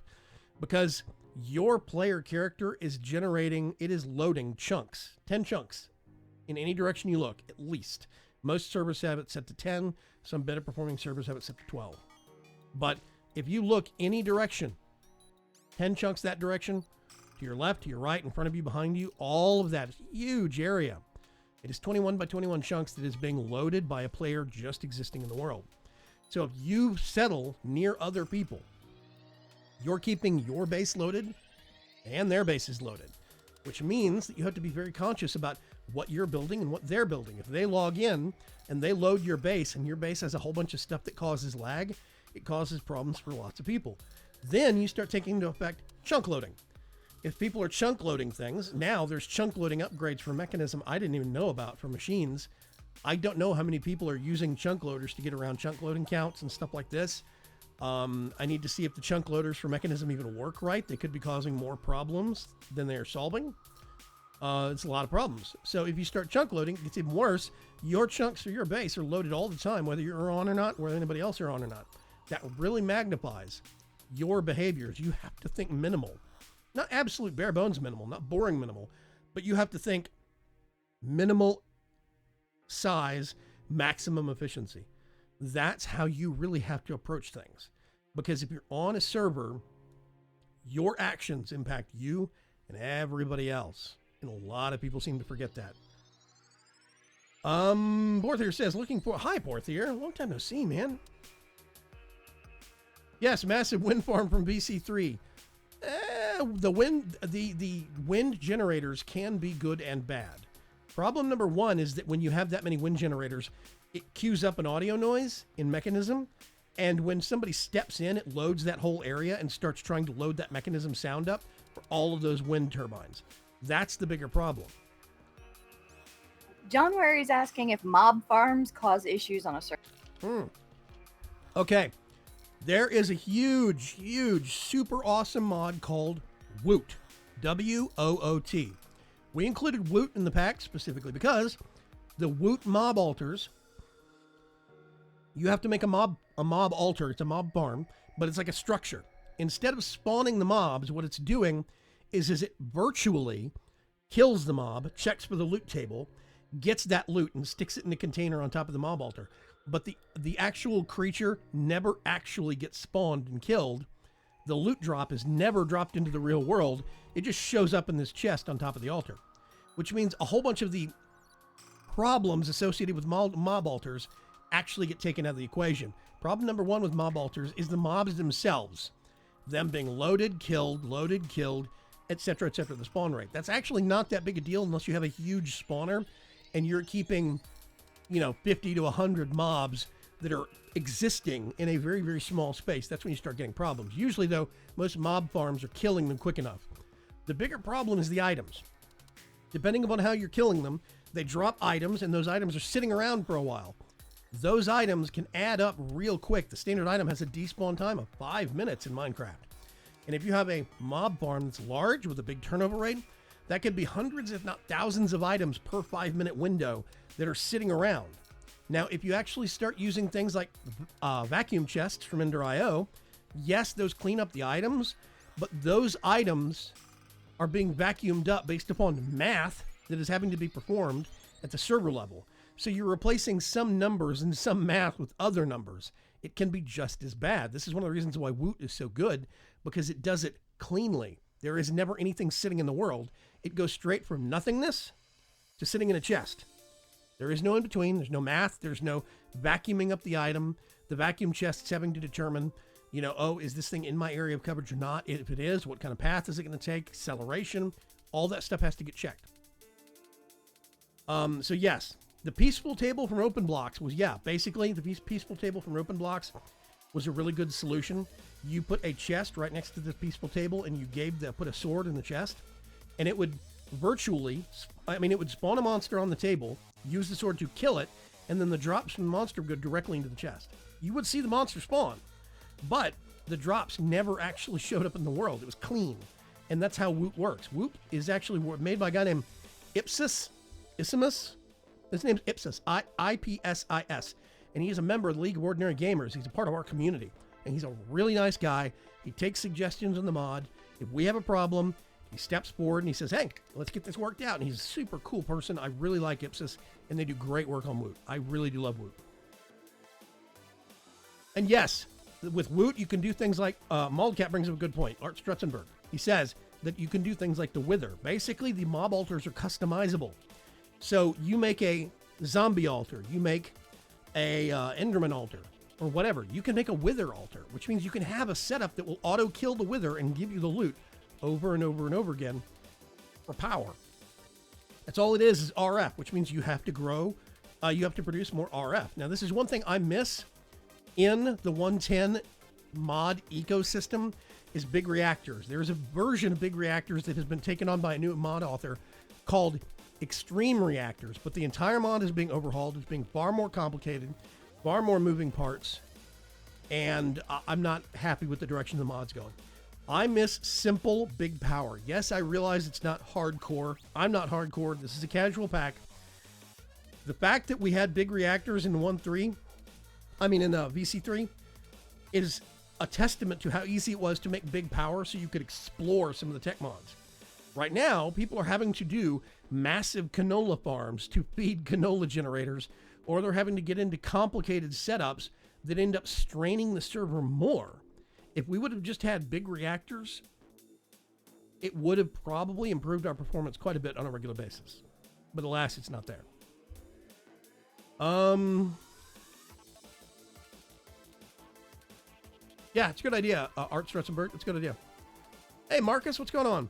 Because your player character is generating, it is loading chunks, 10 chunks in any direction you look, at least. Most servers have it set to 10. Some better performing servers have it set to 12. But if you look any direction, 10 chunks that direction, to your left, to your right, in front of you, behind you, all of that huge area. It is 21 by 21 chunks that is being loaded by a player just existing in the world. So if you settle near other people, you're keeping your base loaded and their base is loaded, which means that you have to be very conscious about what you're building and what they're building. If they log in and they load your base and your base has a whole bunch of stuff that causes lag, it causes problems for lots of people. Then you start taking into effect chunk loading. If people are chunk loading things, now there's chunk loading upgrades for Mechanism I didn't even know about for machines. I don't know how many people are using chunk loaders to get around chunk loading counts and stuff like this. I need to see if the chunk loaders for Mechanism even work right. They could be causing more problems than they are solving. It's a lot of problems. So if you start chunk loading, it gets even worse. Your chunks for your base are loaded all the time, whether you're on or not, whether anybody else are on or not. That really magnifies your behaviors. You have to think minimal. Not absolute bare bones minimal, not boring minimal, but you have to think minimal size, maximum efficiency. That's how you really have to approach things. Because if you're on a server, your actions impact you and everybody else. And a lot of people seem to forget that. Porthier says, hi Porthier, long time no see, man. Yes, massive wind farm from VC3. The wind generators can be good and bad. Problem number one is that when you have that many wind generators, it cues up an audio noise in Mechanism, and when somebody steps in, it loads that whole area and starts trying to load that Mechanism sound up for all of those wind turbines. That's the bigger problem. John Wary is asking if mob farms cause issues on a server. Okay. There is a huge, super awesome mod called Woot. W-O-O-T. We included Woot in the pack specifically because the Woot mob altars, you have to make a mob altar. It's a mob farm, but it's like a structure. Instead of spawning the mobs, what it's doing is it virtually kills the mob, checks for the loot table, gets that loot and sticks it in a container on top of the mob altar. But the actual creature never actually gets spawned and killed. The loot drop is never dropped into the real world. It just shows up in this chest on top of the altar, which means a whole bunch of the problems associated with mob altars actually get taken out of the equation. Problem number one with mob altars is the mobs themselves. Them being loaded, killed, etc., etc., the spawn rate. That's actually not that big a deal unless you have a huge spawner and you're keeping 50 to 100 mobs that are existing in a very, very small space. That's when you start getting problems. Usually, though, most mob farms are killing them quick enough. The bigger problem is the items. Depending upon how you're killing them, they drop items, and those items are sitting around for a while. Those items can add up real quick. The standard item has a despawn time of 5 minutes in Minecraft. And if you have a mob farm that's large with a big turnover rate, that could be hundreds, if not thousands of items per 5-minute window that are sitting around. Now, if you actually start using things like vacuum chests from Ender.io, yes, those clean up the items, but those items are being vacuumed up based upon math that is having to be performed at the server level. So you're replacing some numbers and some math with other numbers. It can be just as bad. This is one of the reasons why Woot is so good, because it does it cleanly. There is never anything sitting in the world. It goes straight from nothingness to sitting in a chest. There is no in between. There's no math. There's no vacuuming up the item. The vacuum chest's having to determine, is this thing in my area of coverage or not? If it is, what kind of path is it going to take? Acceleration. All that stuff has to get checked. So yes, the peaceful table from OpenBlocks was, basically the peaceful table from OpenBlocks was a really good solution. You put a chest right next to the peaceful table and you put a sword in the chest, and it would it would spawn a monster on the table, use the sword to kill it, and then the drops from the monster would go directly into the chest. You would see the monster spawn, but the drops never actually showed up in the world. It was clean. And that's how Woot works. Woot is actually made by a guy named Isimus. His name's Ipsis, I-P-S-I-S. And he's a member of the League of Ordinary Gamers. He's a part of our community. And he's a really nice guy. He takes suggestions on the mod. If we have a problem, he steps forward and he says, hey, let's get this worked out. And he's a super cool person. I really like Ipsis, and they do great work on Woot. I really do love Woot. And yes, with Woot, you can do things like, Maldcat brings up a good point, Art Strutzenberg. He says that you can do things like the Wither. Basically, the mob altars are customizable. So you make a zombie altar, you make a Enderman altar, or whatever. You can make a Wither altar, which means you can have a setup that will auto-kill the Wither and give you the loot over and over and over again for power. That's all it is RF, which means you have to grow, you have to produce more RF. Now, this is one thing I miss in the 110 mod ecosystem is big reactors. There's a version of big reactors that has been taken on by a new mod author called extreme reactors, but the entire mod is being overhauled. It's being far more complicated, far more moving parts, and I'm not happy with the direction the mod's going. I miss simple big power. Yes, I realize it's not hardcore. I'm not hardcore. This is a casual pack. The fact that we had big reactors in VC3 is a testament to how easy it was to make big power so you could explore some of the tech mods. Right now, people are having to do massive canola farms to feed canola generators, or they're having to get into complicated setups that end up straining the server more. If we would have just had big reactors, it would have probably improved our performance quite a bit on a regular basis. But alas, it's not there. Yeah, it's a good idea, Art Stretzenberg. It's a good idea. Hey, Marcus, what's going on?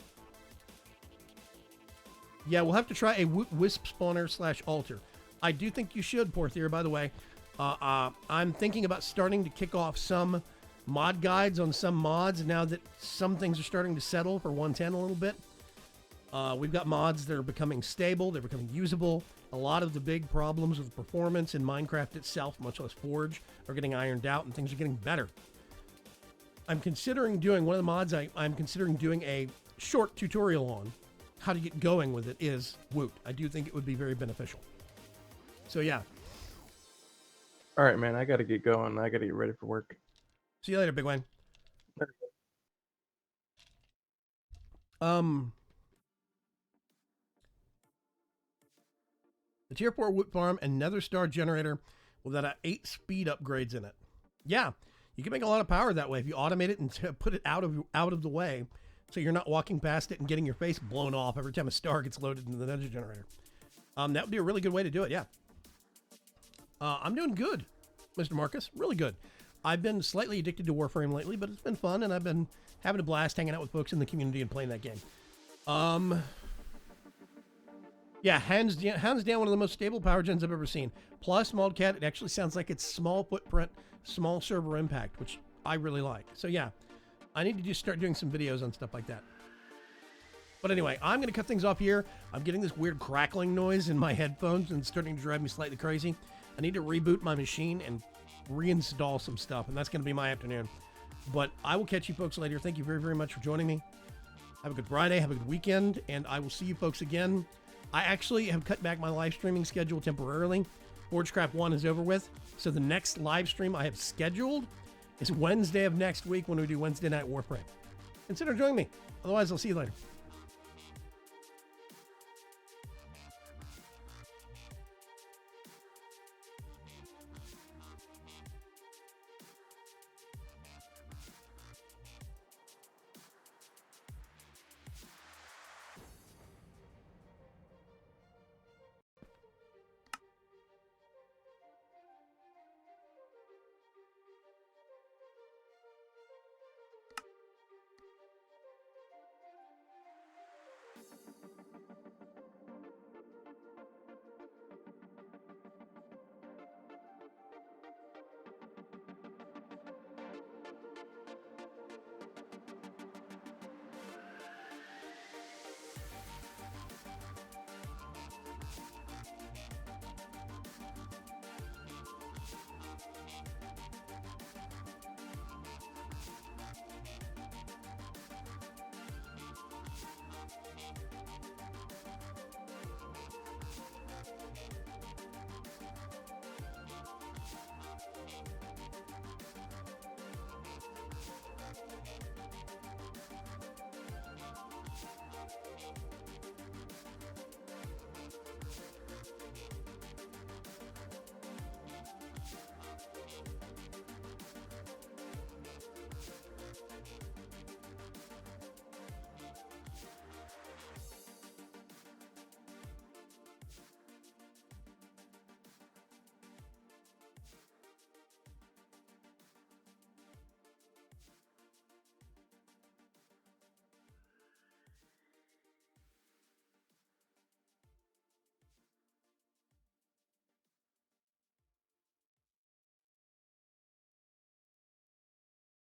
Yeah, we'll have to try a Wisp spawner / altar. I do think you should, Porthier, by the way. I'm thinking about starting to kick off some mod guides on some mods now that some things are starting to settle for 110 a little bit. We've got mods that are becoming stable, they're becoming usable. A lot of the big problems with performance in Minecraft itself, much less Forge, are getting ironed out and things are getting better. I'm considering doing one of the mods I'm considering doing a short tutorial on how to get going with it is Woot. I do think it would be very beneficial. So yeah. All right, man. I gotta get going. I gotta get ready for work. See you later, Big Wayne. The Tier 4 wood farm and Nether Star generator with that 8 speed upgrades in it. Yeah, you can make a lot of power that way if you automate it and put it out of the way, so you're not walking past it and getting your face blown off every time a star gets loaded into the Nether generator. That would be a really good way to do it. Yeah. I'm doing good, Mr. Marcus. Really good. I've been slightly addicted to Warframe lately, but it's been fun, and I've been having a blast hanging out with folks in the community and playing that game. Yeah, hands down one of the most stable power gens I've ever seen. Plus, Moldcat, it actually sounds like it's small footprint, small server impact, which I really like. So yeah, I need to just start doing some videos on stuff like that. But anyway, I'm going to cut things off here. I'm getting this weird crackling noise in my headphones and it's starting to drive me slightly crazy. I need to reboot my machine and reinstall some stuff, and that's going to be my afternoon. But I will catch you folks later. Thank you very, very much for joining me. Have a good Friday. Have a good weekend, and I will see you folks again. I actually have cut back my live streaming schedule temporarily. Forgecraft 1 is over with, so the next live stream I have scheduled is Wednesday of next week when we do Wednesday Night Warframe. Consider joining me. Otherwise, I'll see you later.